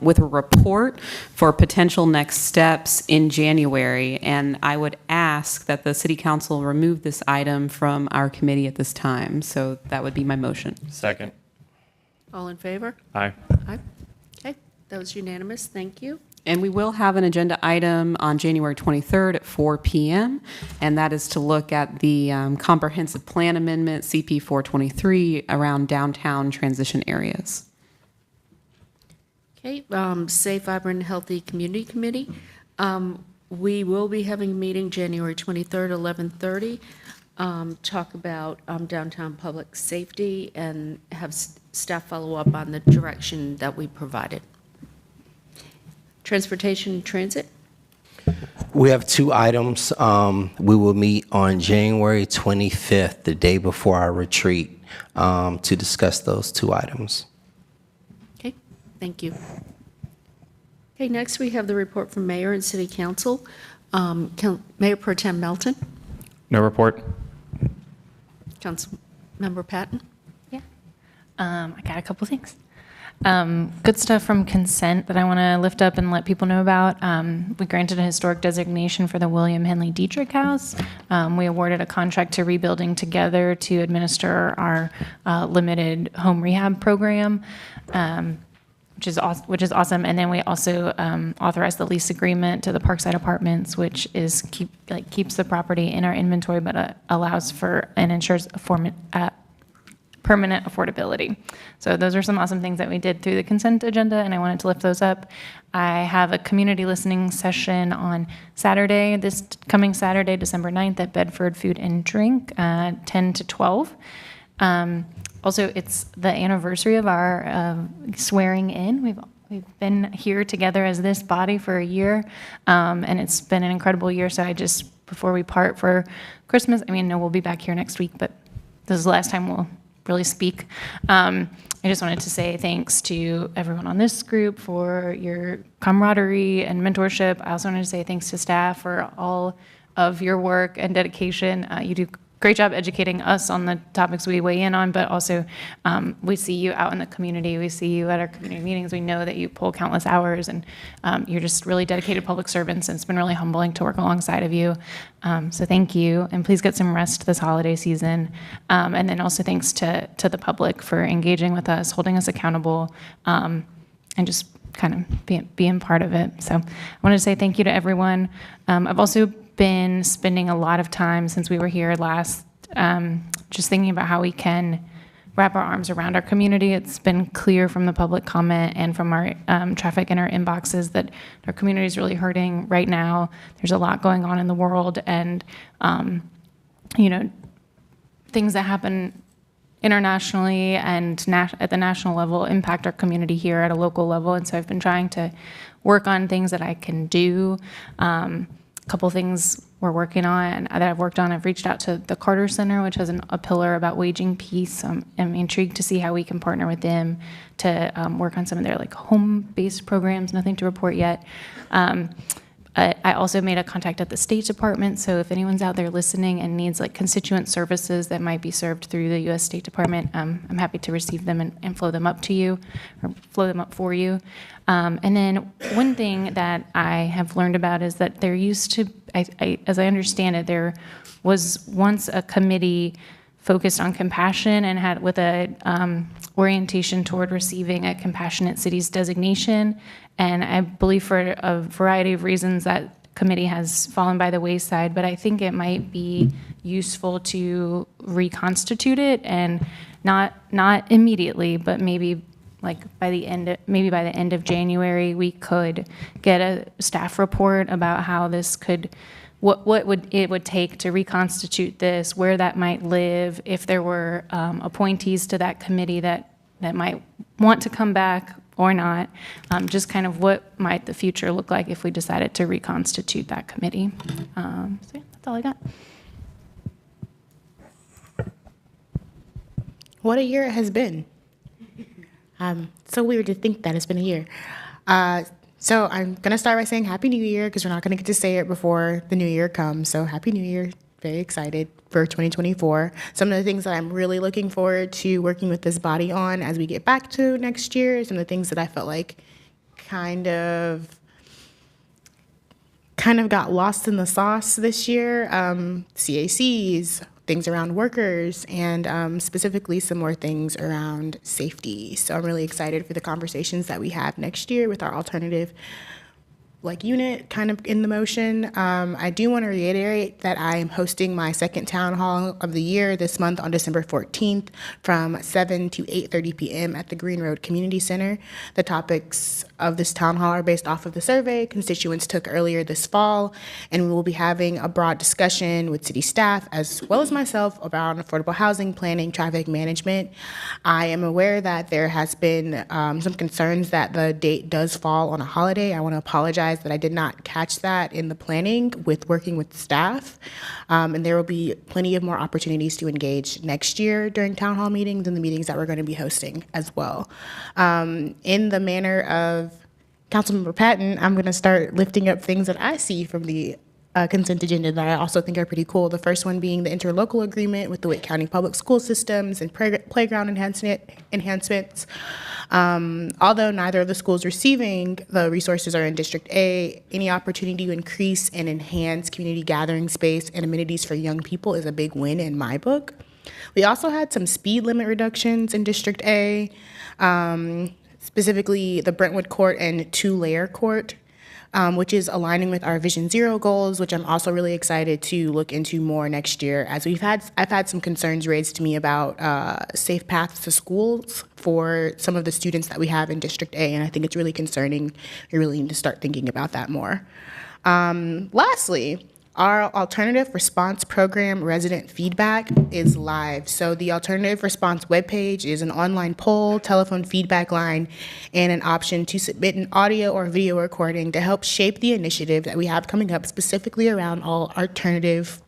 with a report for potential next steps in January. And I would ask that the City Council remove this item from our committee at this time. So that would be my motion. Second. All in favor? Aye. Aye. Okay, that was unanimous. Thank you. And we will have an agenda item on January 23rd at 4 p.m., and that is to look at the Comprehensive Plan Amendment, CP 423, around downtown transition areas. Okay, Safe, Vibrant, Healthy Community Committee. We will be having a meeting January 23rd, 11:30, talk about downtown public safety and have staff follow up on the direction that we provided. Transportation and Transit. We have 2 items. We will meet on January 25th, the day before our retreat, to discuss those 2 items. Okay, thank you. Okay, next we have the report from Mayor and City Council. Mayor Pro Tem Melton. No report. Councilmember Patton? I got a couple things. Good stuff from consent that I want to lift up and let people know about. We granted a historic designation for the William Henley Dietrich House. We awarded a contract to Rebuilding Together to administer our limited home rehab program, which is awesome. And then we also authorized the lease agreement to the Parkside Apartments, which is keeps the property in our inventory, but allows for and ensures permanent affordability. So those are some awesome things that we did through the consent agenda, and I wanted to lift those up. I have a community listening session on Saturday, this coming Saturday, December 9th at Bedford Food and Drink, 10 to 12. Also, it's the anniversary of our swearing in. We've been here together as this body for a year, and it's been an incredible year. So I just, before we part for Christmas, no, we'll be back here next week, but this is the last time we'll really speak. I just wanted to say thanks to everyone on this group for your camaraderie and mentorship. I also wanted to say thanks to staff for all of your work and dedication. You do a great job educating us on the topics we weigh in on, but also we see you out in the community. We see you at our community meetings. We know that you pull countless hours, and you're just really dedicated public servants, and it's been really humbling to work alongside of you. So thank you, and please get some rest this holiday season. And then also thanks to the public for engaging with us, holding us accountable, and just kind of being part of it. So I wanted to say thank you to everyone. I've also been spending a lot of time since we were here last, just thinking about how we can wrap our arms around our community. It's been clear from the public comment and from our traffic in our inboxes that our community is really hurting right now. There's a lot going on in the world, and things that happen internationally and at the national level impact our community here at a local level. And so I've been trying to work on things that I can do. Couple things we're working on that I've worked on. I've reached out to the Carter Center, which has a pillar about waging peace. I'm intrigued to see how we can partner with them to work on some of their home-based programs. Nothing to report yet. I also made a contact at the State Department, so if anyone's out there listening and needs constituent services that might be served through the U.S. State Department, I'm happy to receive them and flow them up to you, or flow them up for you. And then one thing that I have learned about is that there used to, as I understand it, there was once a committee focused on compassion and had with a orientation toward receiving a Compassionate Cities designation. And I believe for a variety of reasons that committee has fallen by the wayside, but I think it might be useful to reconstitute it, and not immediately, but maybe by the end of January, we could get a staff report about how this could, what it would take to reconstitute this, where that might live, if there were appointees to that committee that might want to come back or not, just kind of what might the future look like if we decided to reconstitute that committee. So yeah, that's all I got. What a year it has been. So weird to think that it's been a year. So I'm going to start by saying Happy New Year, because we're not going to get to say it before the new year comes. So Happy New Year. Very excited for 2024. Some of the things that I'm really looking forward to working with this body on as we get back to next year, some of the things that I felt like kind of got lost in the sauce this year, CACs, things around workers, and specifically some more things around safety. So I'm really excited for the conversations that we have next year with our alternative unit kind of in the motion. I do want to reiterate that I am hosting my second town hall of the year this month on December 14th from 7 to 8:30 p.m. at the Green Road Community Center. The topics of this town hall are based off of the survey constituents took earlier this fall, and we will be having a broad discussion with city staff as well as myself about affordable housing planning, traffic management. I am aware that there has been some concerns that the date does fall on a holiday. I want to apologize that I did not catch that in the planning with working with staff. And there will be plenty of more opportunities to engage next year during town hall meetings and the meetings that we're going to be hosting as well. In the manner of Councilmember Patton, I'm going to start lifting up things that I see from the consent agenda that I also think are pretty cool. The first one being the interlocal agreement with the Wake County Public School Systems and playground enhancements. Although neither of the schools receiving the resources are in District A, any opportunity to increase and enhance community gathering space and amenities for young people is a big win in my book. We also had some speed limit reductions in District A, specifically the Brentwood Court and Two-Layer Court, which is aligning with our Vision Zero goals, which I'm also really excited to look into more next year, as I've had some concerns raised to me about safe paths to schools for some of the students that we have in District A, and I think it's really concerning. We really need to start thinking about that more. Lastly, our alternative response program resident feedback is live. So the alternative response webpage is an online poll, telephone feedback line, and an option to submit an audio or video recording to help shape the initiative that we have coming up specifically around all alternative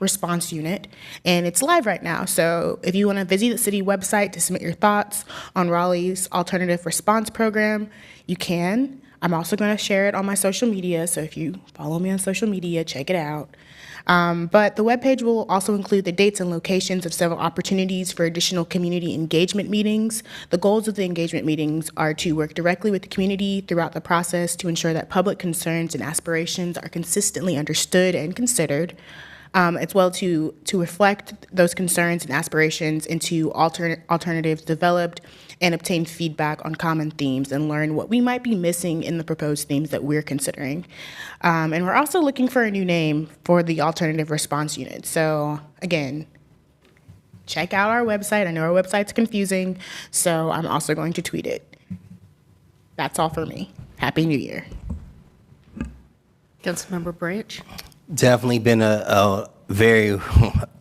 response unit. And it's live right now. So if you want to visit the city website to submit your thoughts on Raleigh's alternative response program, you can. I'm also going to share it on my social media, so if you follow me on social media, check it out. But the webpage will also include the dates and locations of several opportunities for additional community engagement meetings. The goals of the engagement meetings are to work directly with the community throughout the process to ensure that public concerns and aspirations are consistently understood and considered, as well to reflect those concerns and aspirations into alternatives developed and obtain feedback on common themes and learn what we might be missing in the proposed themes that we're considering. And we're also looking for a new name for the alternative response unit. So again, check out our website. I know our website's confusing, so I'm also going to tweet it. That's all for me. Happy New Year. Councilmember Branch? Definitely been a very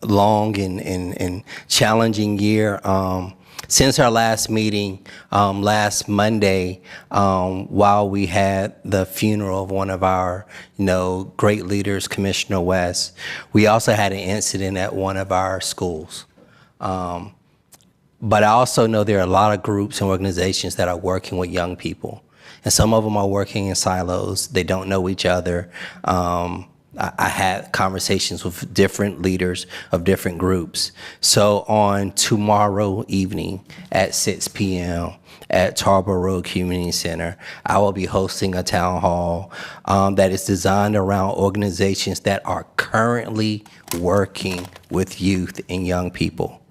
long and challenging year. Since our last meeting, last Monday, while we had the funeral of one of our, great leaders, Commissioner West, we also had an incident at one of our schools. But I also know there are a lot of groups and organizations that are working with young people. And some of them are working in silos. They don't know each other. I had conversations with different leaders of different groups. So on tomorrow evening at 6 p.m. at Tarboro Road Community Center, I will be hosting a town hall that is designed around organizations that are currently working with youth and young people.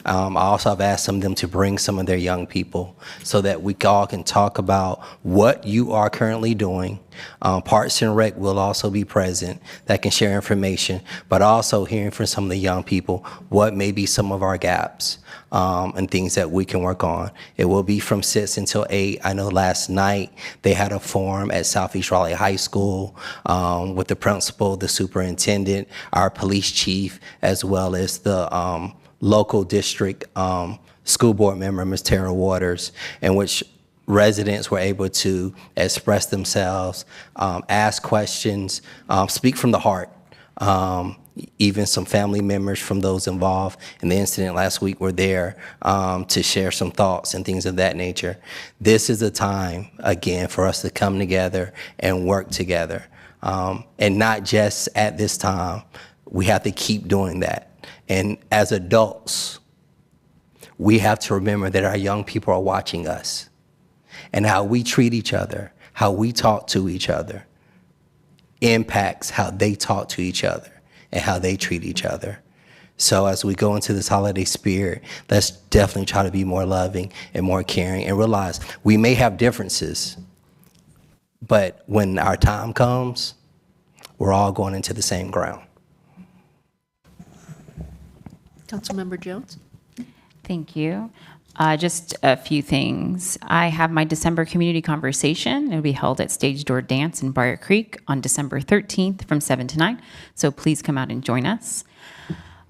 I also have asked some of them to bring some of their young people so that we all can talk about what you are currently doing. Parks and Rec will also be present that can share information, but also hearing from some of the young people what may be some of our gaps and things that we can work on. It will be from 6 until 8. I know last night they had a forum at Southeast Raleigh High School with the principal, the superintendent, our police chief, as well as the local district school board member, Ms. Tara Waters, in which residents were able to express themselves, ask questions, speak from the heart. Even some family members from those involved in the incident last week were there to share some thoughts and things of that nature. This is a time, again, for us to come together and work together. And not just at this time. We have to keep doing that. And as adults, we have to remember that our young people are watching us and how we treat each other, how we talk to each other impacts how they talk to each other and how they treat each other. So as we go into this holiday spirit, let's definitely try to be more loving and more caring and realize we may have differences, but when our time comes, we're all going into the same ground. Councilmember Jones? Thank you. Just a few things. I have my December community conversation. It'll be held at Stage Door Dance in Briar Creek on December 13th from 7 to 9. So please come out and join us.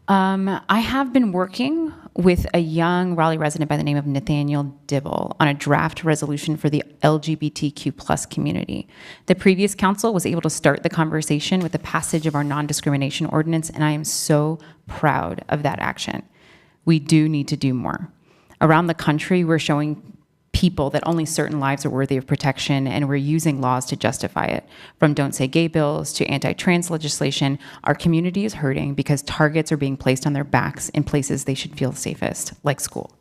I have been working with a young Raleigh resident by the name of Nathaniel Dibble on a draft resolution for the LGBTQ+ community. The previous council was able to start the conversation with the passage of our non-discrimination ordinance, and I am so proud of that action. We do need to do more. Around the country, we're showing people that only certain lives are worthy of protection, and we're using laws to justify it. From Don't Say Gay bills to anti-trans legislation, our community is hurting because targets are being placed on their backs in places they should feel safest, like school.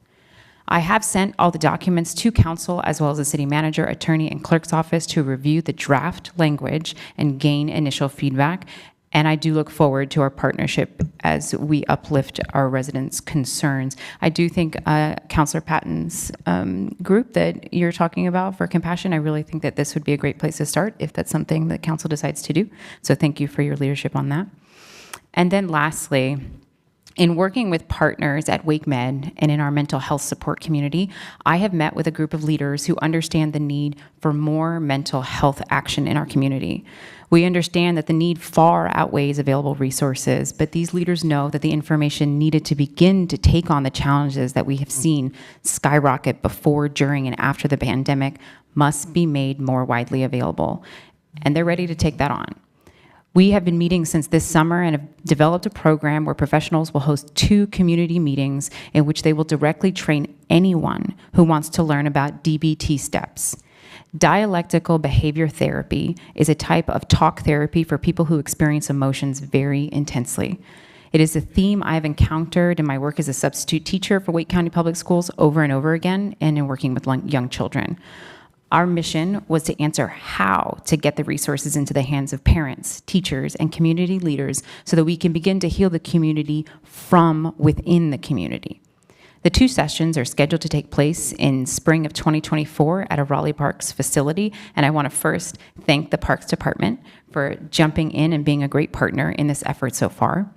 I have sent all the documents to council as well as the city manager, attorney, and clerk's office to review the draft language and gain initial feedback. And I do look forward to our partnership as we uplift our residents' concerns. I do think Councilor Patton's group that you're talking about for Compassion, I really think that this would be a great place to start if that's something that council decides to do. So thank you for your leadership on that. And then lastly, in working with partners at Wake Med and in our mental health support community, I have met with a group of leaders who understand the need for more mental health action in our community. We understand that the need far outweighs available resources, but these leaders know that the information needed to begin to take on the challenges that we have seen skyrocket before, during, and after the pandemic must be made more widely available. And they're ready to take that on. We have been meeting since this summer and have developed a program where professionals will host 2 community meetings in which they will directly train anyone who wants to learn about DBT steps. Dialectical behavior therapy is a type of talk therapy for people who experience emotions very intensely. It is a theme I have encountered in my work as a substitute teacher for Wake County Public Schools over and over again and in working with young children. Our mission was to answer how to get the resources into the hands of parents, teachers, and community leaders so that we can begin to heal the community from within the community. The 2 sessions are scheduled to take place in spring of 2024 at a Raleigh Parks facility, and I want to first thank the Parks Department for jumping in and being a great partner in this effort so far.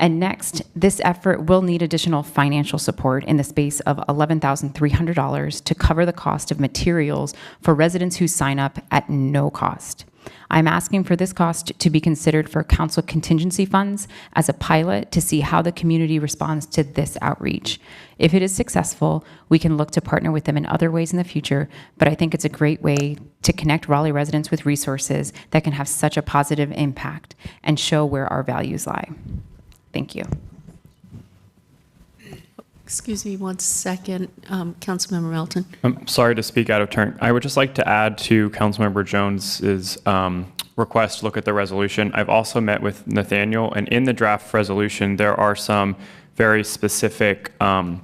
And next, this effort will need additional financial support in the space of $11,300 to cover the cost of materials for residents who sign up at no cost. I'm asking for this cost to be considered for council contingency funds as a pilot to see how the community responds to this outreach. If it is successful, we can look to partner with them in other ways in the future, but I think it's a great way to connect Raleigh residents with resources that can have such a positive impact and show where our values lie. Thank you. Excuse me one second, Councilmember Melton. I'm sorry to speak out of turn. I would just like to add to Councilmember Jones's request to look at the resolution. I've also met with Nathaniel, and in the draft resolution, there are some very specific, I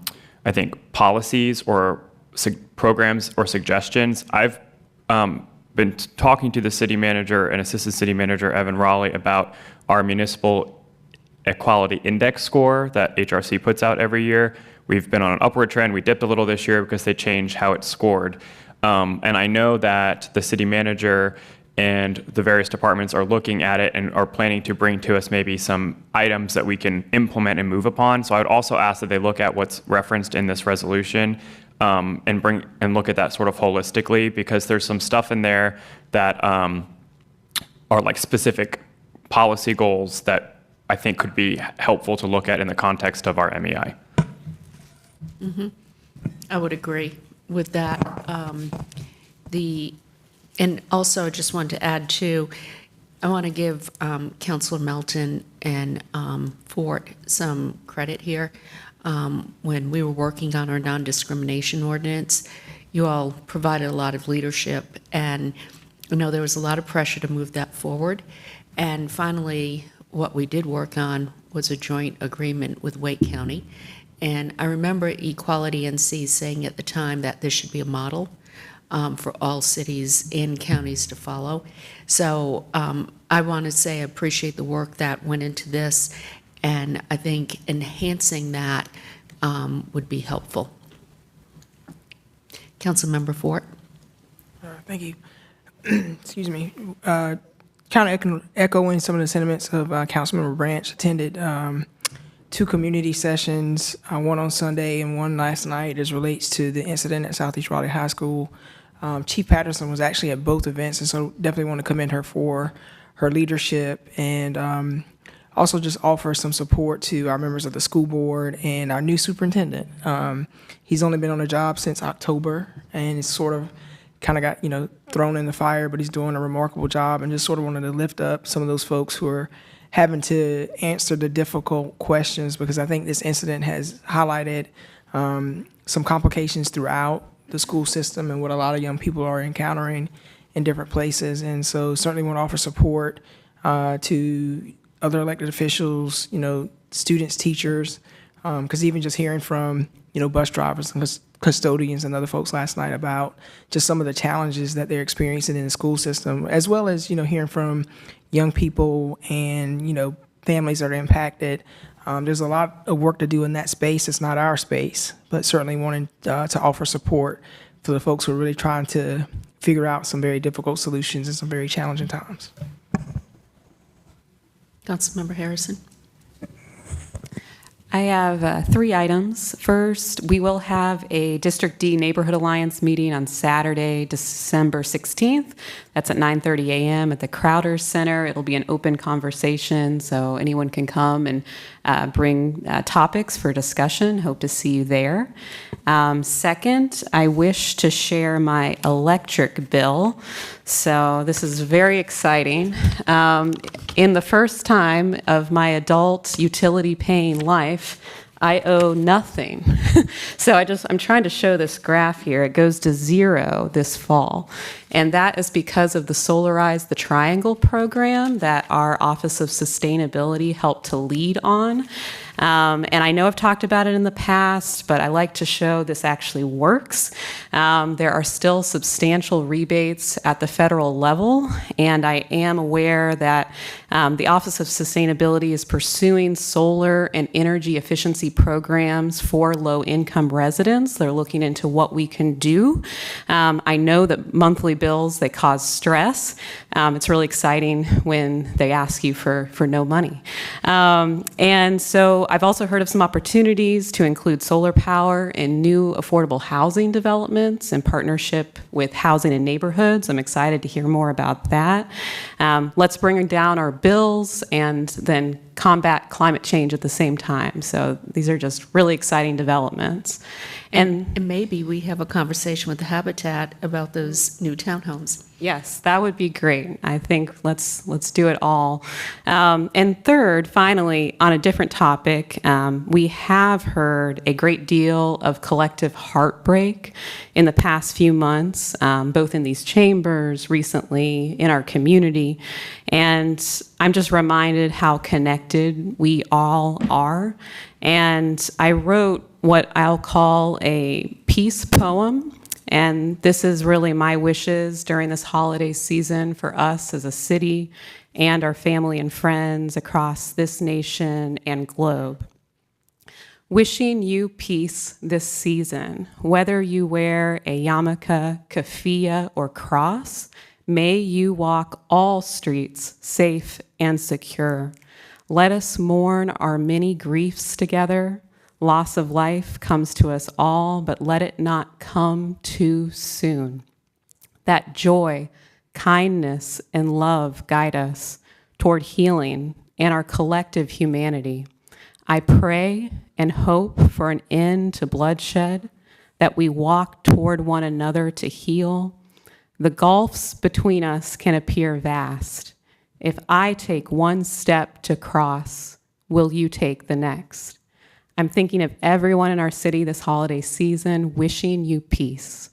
think, policies or programs or suggestions. I've been talking to the city manager and assistant city manager, Evan Raleigh, about our municipal equality index score that HRC puts out every year. We've been on an upward trend. We dipped a little this year because they changed how it's scored. And I know that the city manager and the various departments are looking at it and are planning to bring to us maybe some items that we can implement and move upon. So I would also ask that they look at what's referenced in this resolution and look at that sort of holistically, because there's some stuff in there that are like specific policy goals that I think could be helpful to look at in the context of our MEI. I would agree with that. And also I just wanted to add too, I want to give Councilor Melton and Fort some credit here. When we were working on our non-discrimination ordinance, you all provided a lot of leadership, and I know there was a lot of pressure to move that forward. And finally, what we did work on was a joint agreement with Wake County. And I remember Equality NC saying at the time that this should be a model for all cities and counties to follow. So I want to say I appreciate the work that went into this, and I think enhancing that would be helpful. Councilmember Fort. Thank you. Excuse me. Kind of echoing some of the sentiments of Councilmember Branch, attended 2 community sessions, one on Sunday and one last night, as relates to the incident at Southeast Raleigh High School. Chief Patterson was actually at both events, and so definitely want to commend her for her leadership, and also just offer some support to our members of the school board and our new superintendent. He's only been on the job since October, and it's sort of kind of got, thrown in the fire, but he's doing a remarkable job, and just sort of wanted to lift up some of those folks who are having to answer the difficult questions, because I think this incident has highlighted some complications throughout the school system and what a lot of young people are encountering in different places. And so certainly want to offer support to other elected officials, students, teachers, because even just hearing from, bus drivers and custodians and other folks last night about just some of the challenges that they're experiencing in the school system, as well as, hearing from young people and, families that are impacted. There's a lot of work to do in that space. It's not our space, but certainly wanting to offer support for the folks who are really trying to figure out some very difficult solutions in some very challenging times. Councilmember Harrison. I have 3 items. First, we will have a District D Neighborhood Alliance meeting on Saturday, December 16th. That's at 9:30 a.m. at the Crowder Center. It'll be an open conversation, so anyone can come and bring topics for discussion. Hope to see you there. Second, I wish to share my electric bill. So this is very exciting. In the first time of my adult utility paying life, I owe nothing. So I'm trying to show this graph here. It goes to 0 this fall. And that is because of the Solarize the Triangle program that our Office of Sustainability helped to lead on. And I know I've talked about it in the past, but I like to show this actually works. There are still substantial rebates at the federal level, and I am aware that the Office of Sustainability is pursuing solar and energy efficiency programs for low-income residents. They're looking into what we can do. I know that monthly bills, they cause stress. It's really exciting when they ask you for no money. And so I've also heard of some opportunities to include solar power in new affordable housing developments in partnership with Housing and Neighborhoods. I'm excited to hear more about that. Let's bring down our bills and then combat climate change at the same time. So these are just really exciting developments. And maybe we have a conversation with the Habitat about those new townhomes. Yes, that would be great. I think let's do it all. And third, finally, on a different topic, we have heard a great deal of collective heartbreak in the past few months, both in these chambers, recently, in our community. And I'm just reminded how connected we all are. And I wrote what I'll call a peace poem. And this is really my wishes during this holiday season for us as a city and our family and friends across this nation and globe. Wishing you peace this season, whether you wear a yarmulke, keffiyeh, or cross, may you walk all streets safe and secure. Let us mourn our many griefs together. Loss of life comes to us all, but let it not come too soon. That joy, kindness, and love guide us toward healing and our collective humanity. I pray and hope for an end to bloodshed, that we walk toward one another to heal. The gulfs between us can appear vast. If I take one step to cross, will you take the next? I'm thinking of everyone in our city this holiday season, wishing you peace.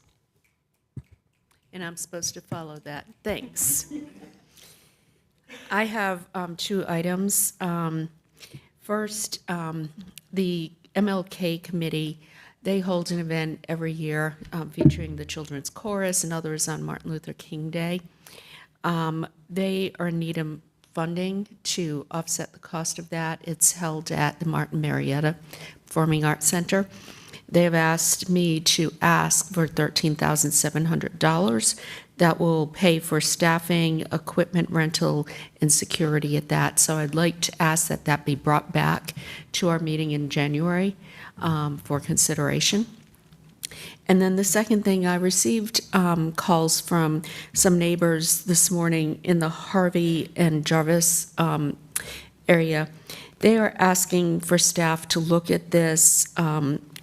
And I'm supposed to follow that. Thanks. I have 2 items. First, the MLK Committee, they hold an event every year featuring the Children's Chorus and others on Martin Luther King Day. They are in need of funding to offset the cost of that. It's held at the Martin Marietta Performing Arts Center. They have asked me to ask for $13,700 that will pay for staffing, equipment rental, and security at that. So I'd like to ask that that be brought back to our meeting in January for consideration. And then the second thing, I received calls from some neighbors this morning in the Harvey and Jarvis area. They are asking for staff to look at this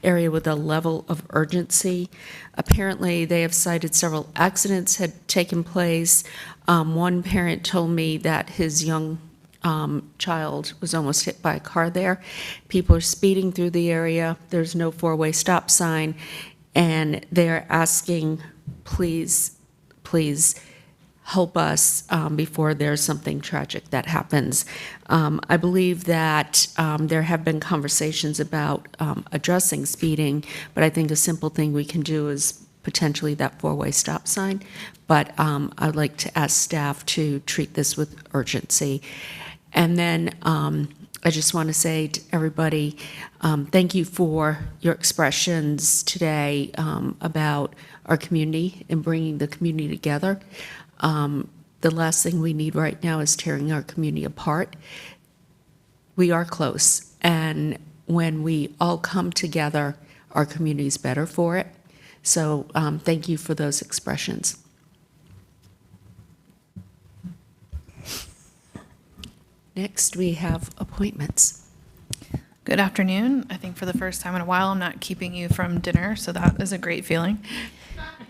area with a level of urgency. Apparently, they have cited several accidents had taken place. One parent told me that his young child was almost hit by a car there. People are speeding through the area. There's no 4-way stop sign. and they're asking, please, please help us before there's something tragic that happens. I believe that there have been conversations about addressing speeding, but I think a simple thing we can do is potentially that four-way stop sign. But I'd like to ask staff to treat this with urgency. And then I just want to say to everybody, thank you for your expressions today about our community and bringing the community together. The last thing we need right now is tearing our community apart. We are close, and when we all come together, our community is better for it. So thank you for those expressions. Next, we have appointments. Good afternoon. I think for the first time in a while, I'm not keeping you from dinner, so that is a great feeling.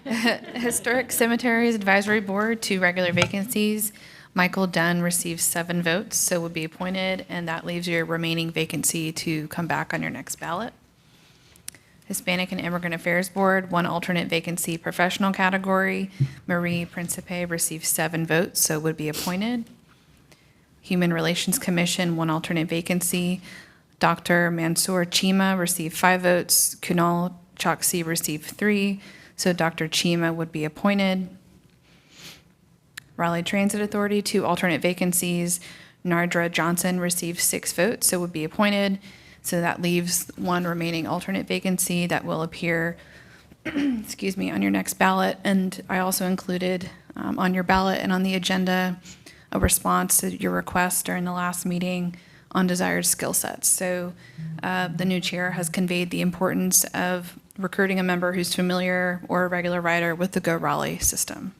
Historic Cemeteries Advisory Board, 2 regular vacancies. Michael Dunn received 7 votes, so would be appointed, and that leaves your remaining vacancy to come back on your next ballot. Hispanic and Immigrant Affairs Board, 1 alternate vacancy, professional category. Marie Principe received 7 votes, so would be appointed. Human Relations Commission, 1 alternate vacancy. Dr. Mansour Chima received 5 votes. Kunal Choksi received 3, so Dr. Chima would be appointed. Raleigh Transit Authority, 2 alternate vacancies. Nardra Johnson received 6 votes, so would be appointed. So that leaves 1 remaining alternate vacancy that will appear, excuse me, on your next ballot. And I also included on your ballot and on the agenda a response to your request during the last meeting on desired skill sets. So the new chair has conveyed the importance of recruiting a member who's familiar or a regular rider with the Go Raleigh system.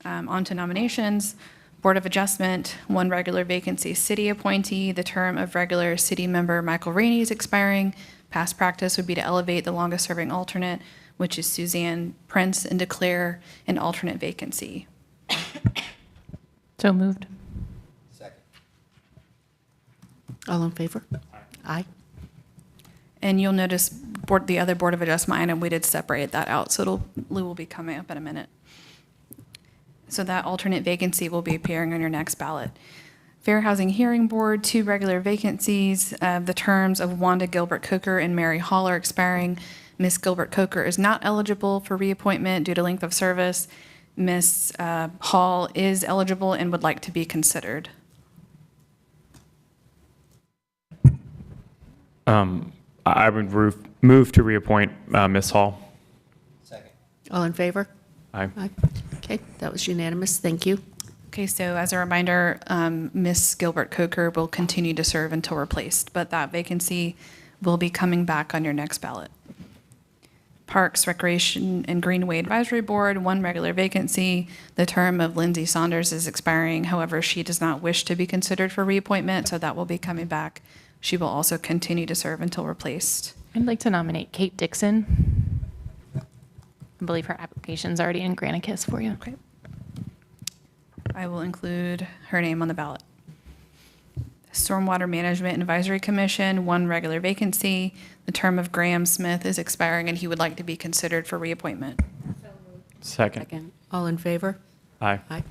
On to nominations. Board of Adjustment, 1 regular vacancy city appointee. The term of regular city member Michael Rainey is expiring. Past practice would be to elevate the longest serving alternate, which is Suzanne Prince, and declare an alternate vacancy. So moved. All in favor? Aye. And you'll notice the other Board of Adjustment item, we did separate that out, so Lou will be coming up in a minute. So that alternate vacancy will be appearing on your next ballot. Fair Housing Hearing Board, 2 regular vacancies. The terms of Wanda Gilbert Coker and Mary Hall are expiring. Ms. Gilbert Coker is not eligible for reappointment due to length of service. Ms. Hall is eligible and would like to be considered. I would move to reappoint Ms. Hall. All in favor? Aye. Aye. Okay, that was unanimous. Thank you. Okay, so as a reminder, Ms. Gilbert Coker will continue to serve until replaced, but that vacancy will be coming back on your next ballot. Parks, Recreation, and Greenway Advisory Board, 1 regular vacancy. The term of Lindsay Saunders is expiring. However, she does not wish to be considered for reappointment, so that will be coming back. She will also continue to serve until replaced. I'd like to nominate Kate Dixon. I believe her application's already in Granicus for you. Okay. I will include her name on the ballot. Stormwater Management Advisory Commission, 1 regular vacancy. The term of Graham Smith is expiring, and he would like to be considered for reappointment. Second. All in favor? Aye. Aye.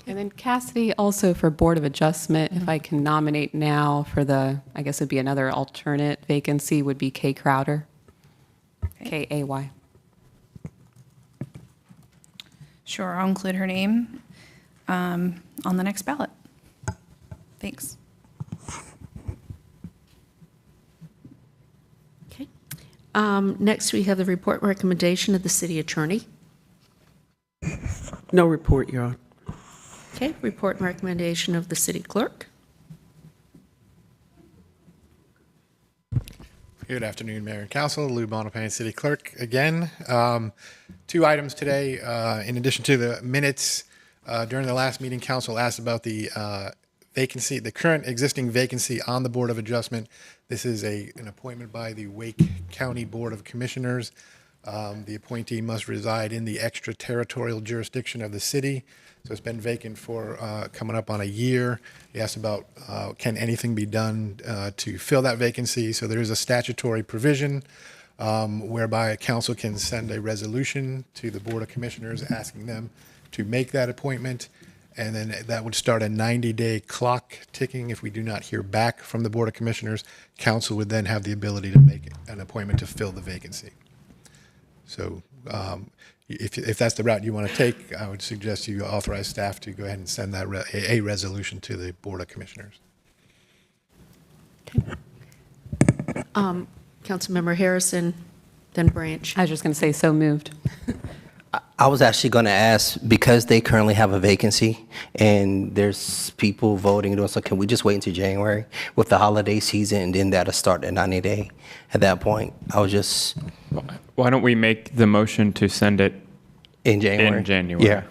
And then Cassidy, also for Board of Adjustment, if I can nominate now for the, I guess it'd be another alternate vacancy, would be Kay Crowder. K-A-Y. Sure, I'll include her name on the next ballot. Thanks. Okay. Next, we have the report recommendation of the city attorney. No report, Your Honor. Okay, report and recommendation of the city clerk. Good afternoon, Mayor and Council. Lou Bonapane, City Clerk again. 2 items today. In addition to the minutes, during the last meeting, Council asked about the vacancy, the current existing vacancy on the Board of Adjustment. This is an appointment by the Wake County Board of Commissioners. The appointee must reside in the extraterritorial jurisdiction of the city. So it's been vacant for coming up on a year. He asked about can anything be done to fill that vacancy. So there is a statutory provision whereby council can send a resolution to the Board of Commissioners asking them to make that appointment. And then that would start a 90-day clock ticking. If we do not hear back from the Board of Commissioners, council would then have the ability to make an appointment to fill the vacancy. So if that's the route you want to take, I would suggest you authorize staff to go ahead and send that a resolution to the Board of Commissioners. Councilmember Harrison, then Branch. I was just going to say, so moved. I was actually going to ask, because they currently have a vacancy and there's people voting, so can we just wait until January with the holiday season and then that'll start the 90-day at that point? I was just... Why don't we make the motion to send it in January? In January. Yeah.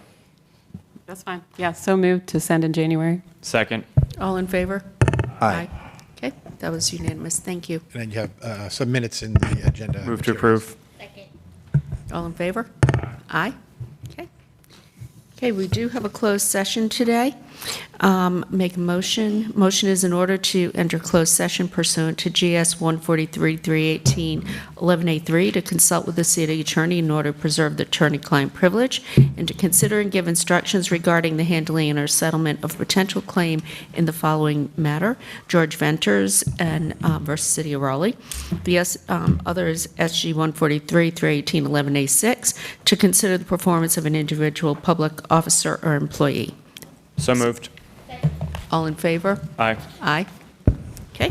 That's fine. Yeah, so moved to send in January. Second. All in favor? Aye. Okay, that was unanimous. Thank you. And then you have some minutes in the agenda. Move to approve. All in favor? Aye. Okay. Okay, we do have a closed session today. Make a motion. Motion is in order to enter closed session pursuant to GS 143-318-11A3 to consult with the city attorney in order to preserve the attorney-client privilege and to consider and give instructions regarding the handling or settlement of potential claim in the following matter: George Venters and versus City of Raleigh. The other is SG 143-318-11A6 to consider the performance of an individual public officer or employee. So moved. All in favor? Aye. Aye. Okay.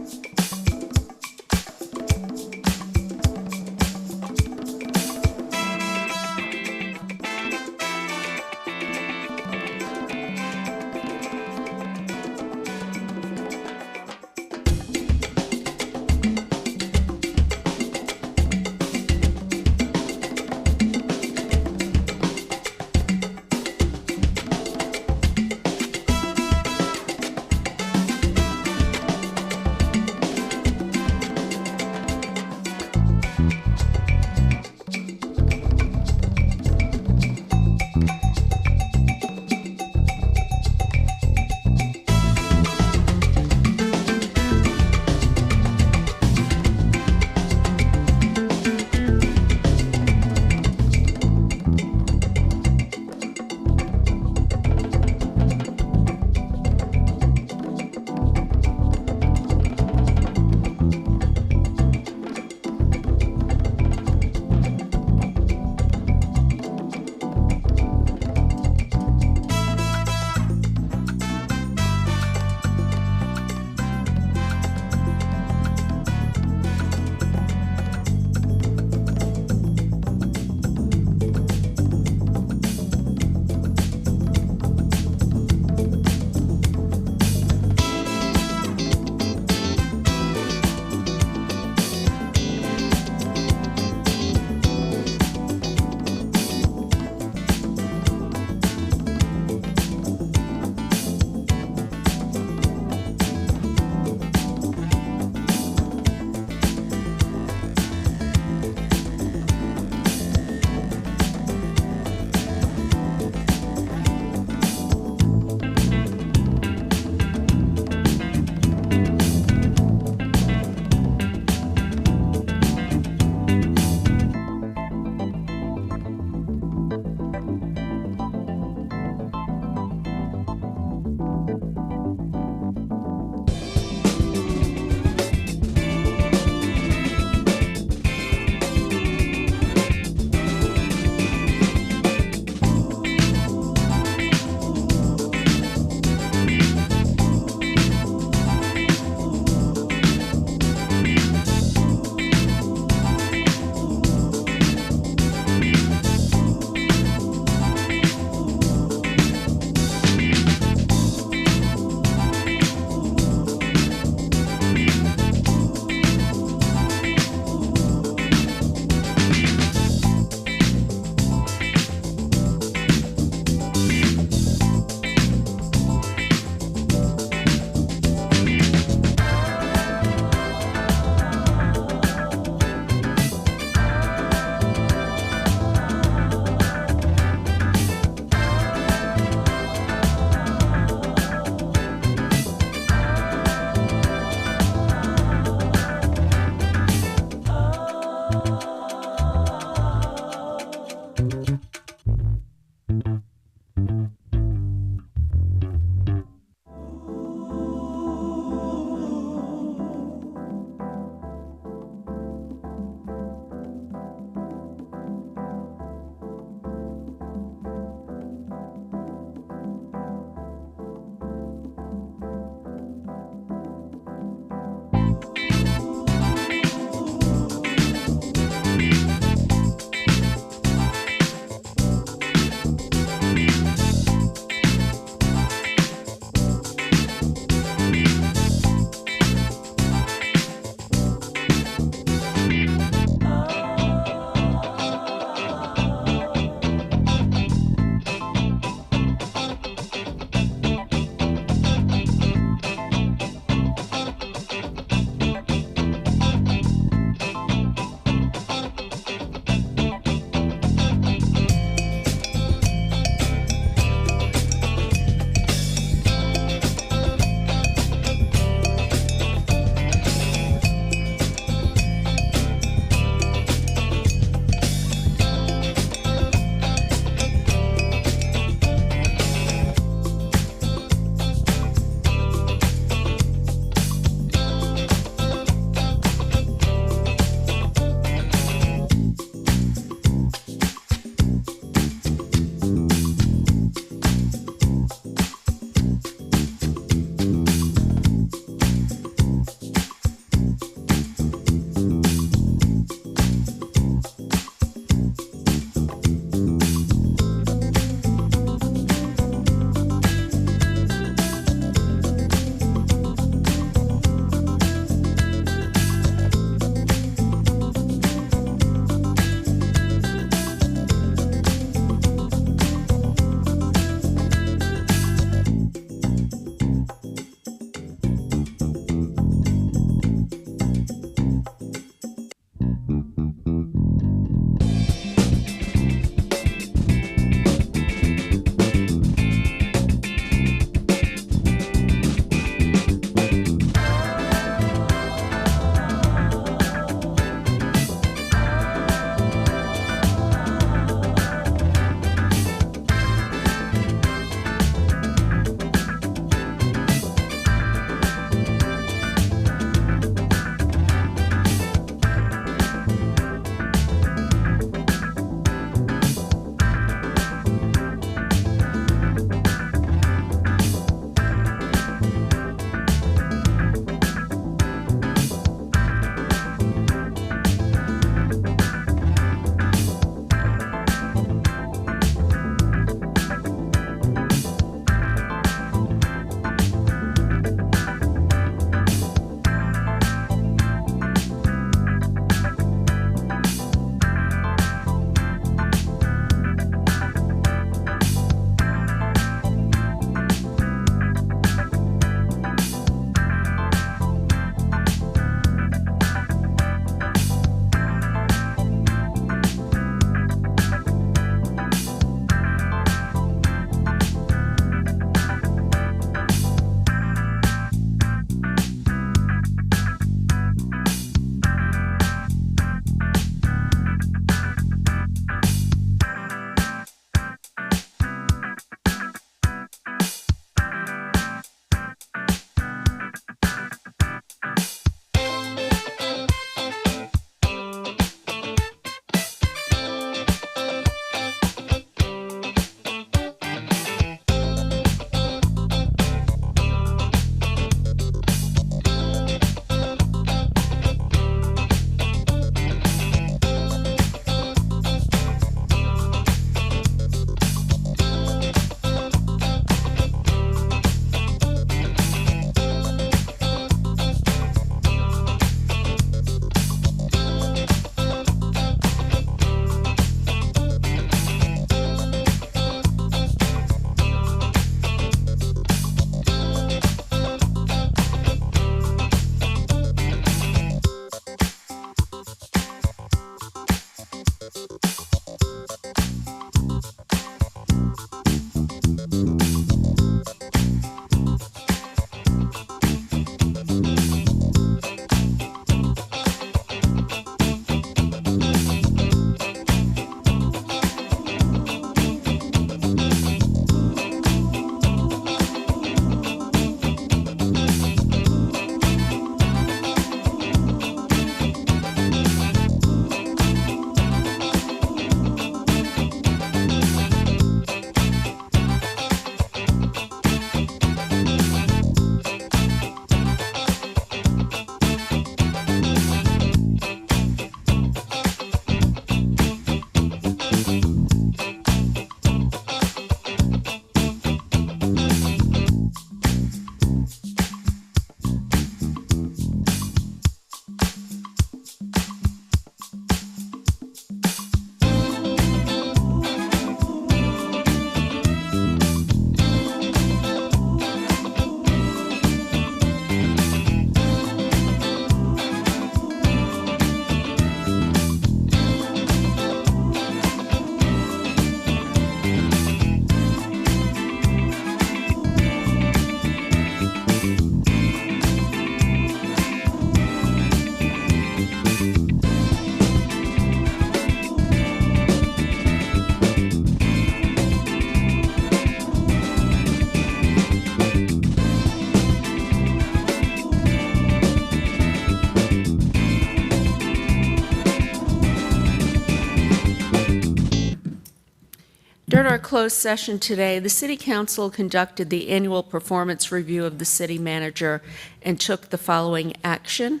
During our closed session today, the City Council conducted the annual performance review of the city manager and took the following action.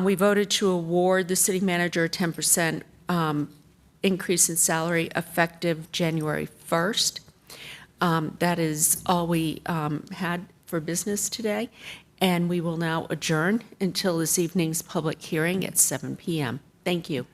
We voted to award the city manager a 10% increase in salary effective January 1st. That is all we had for business today, and we will now adjourn until this evening's public hearing at 7 p.m. Thank you.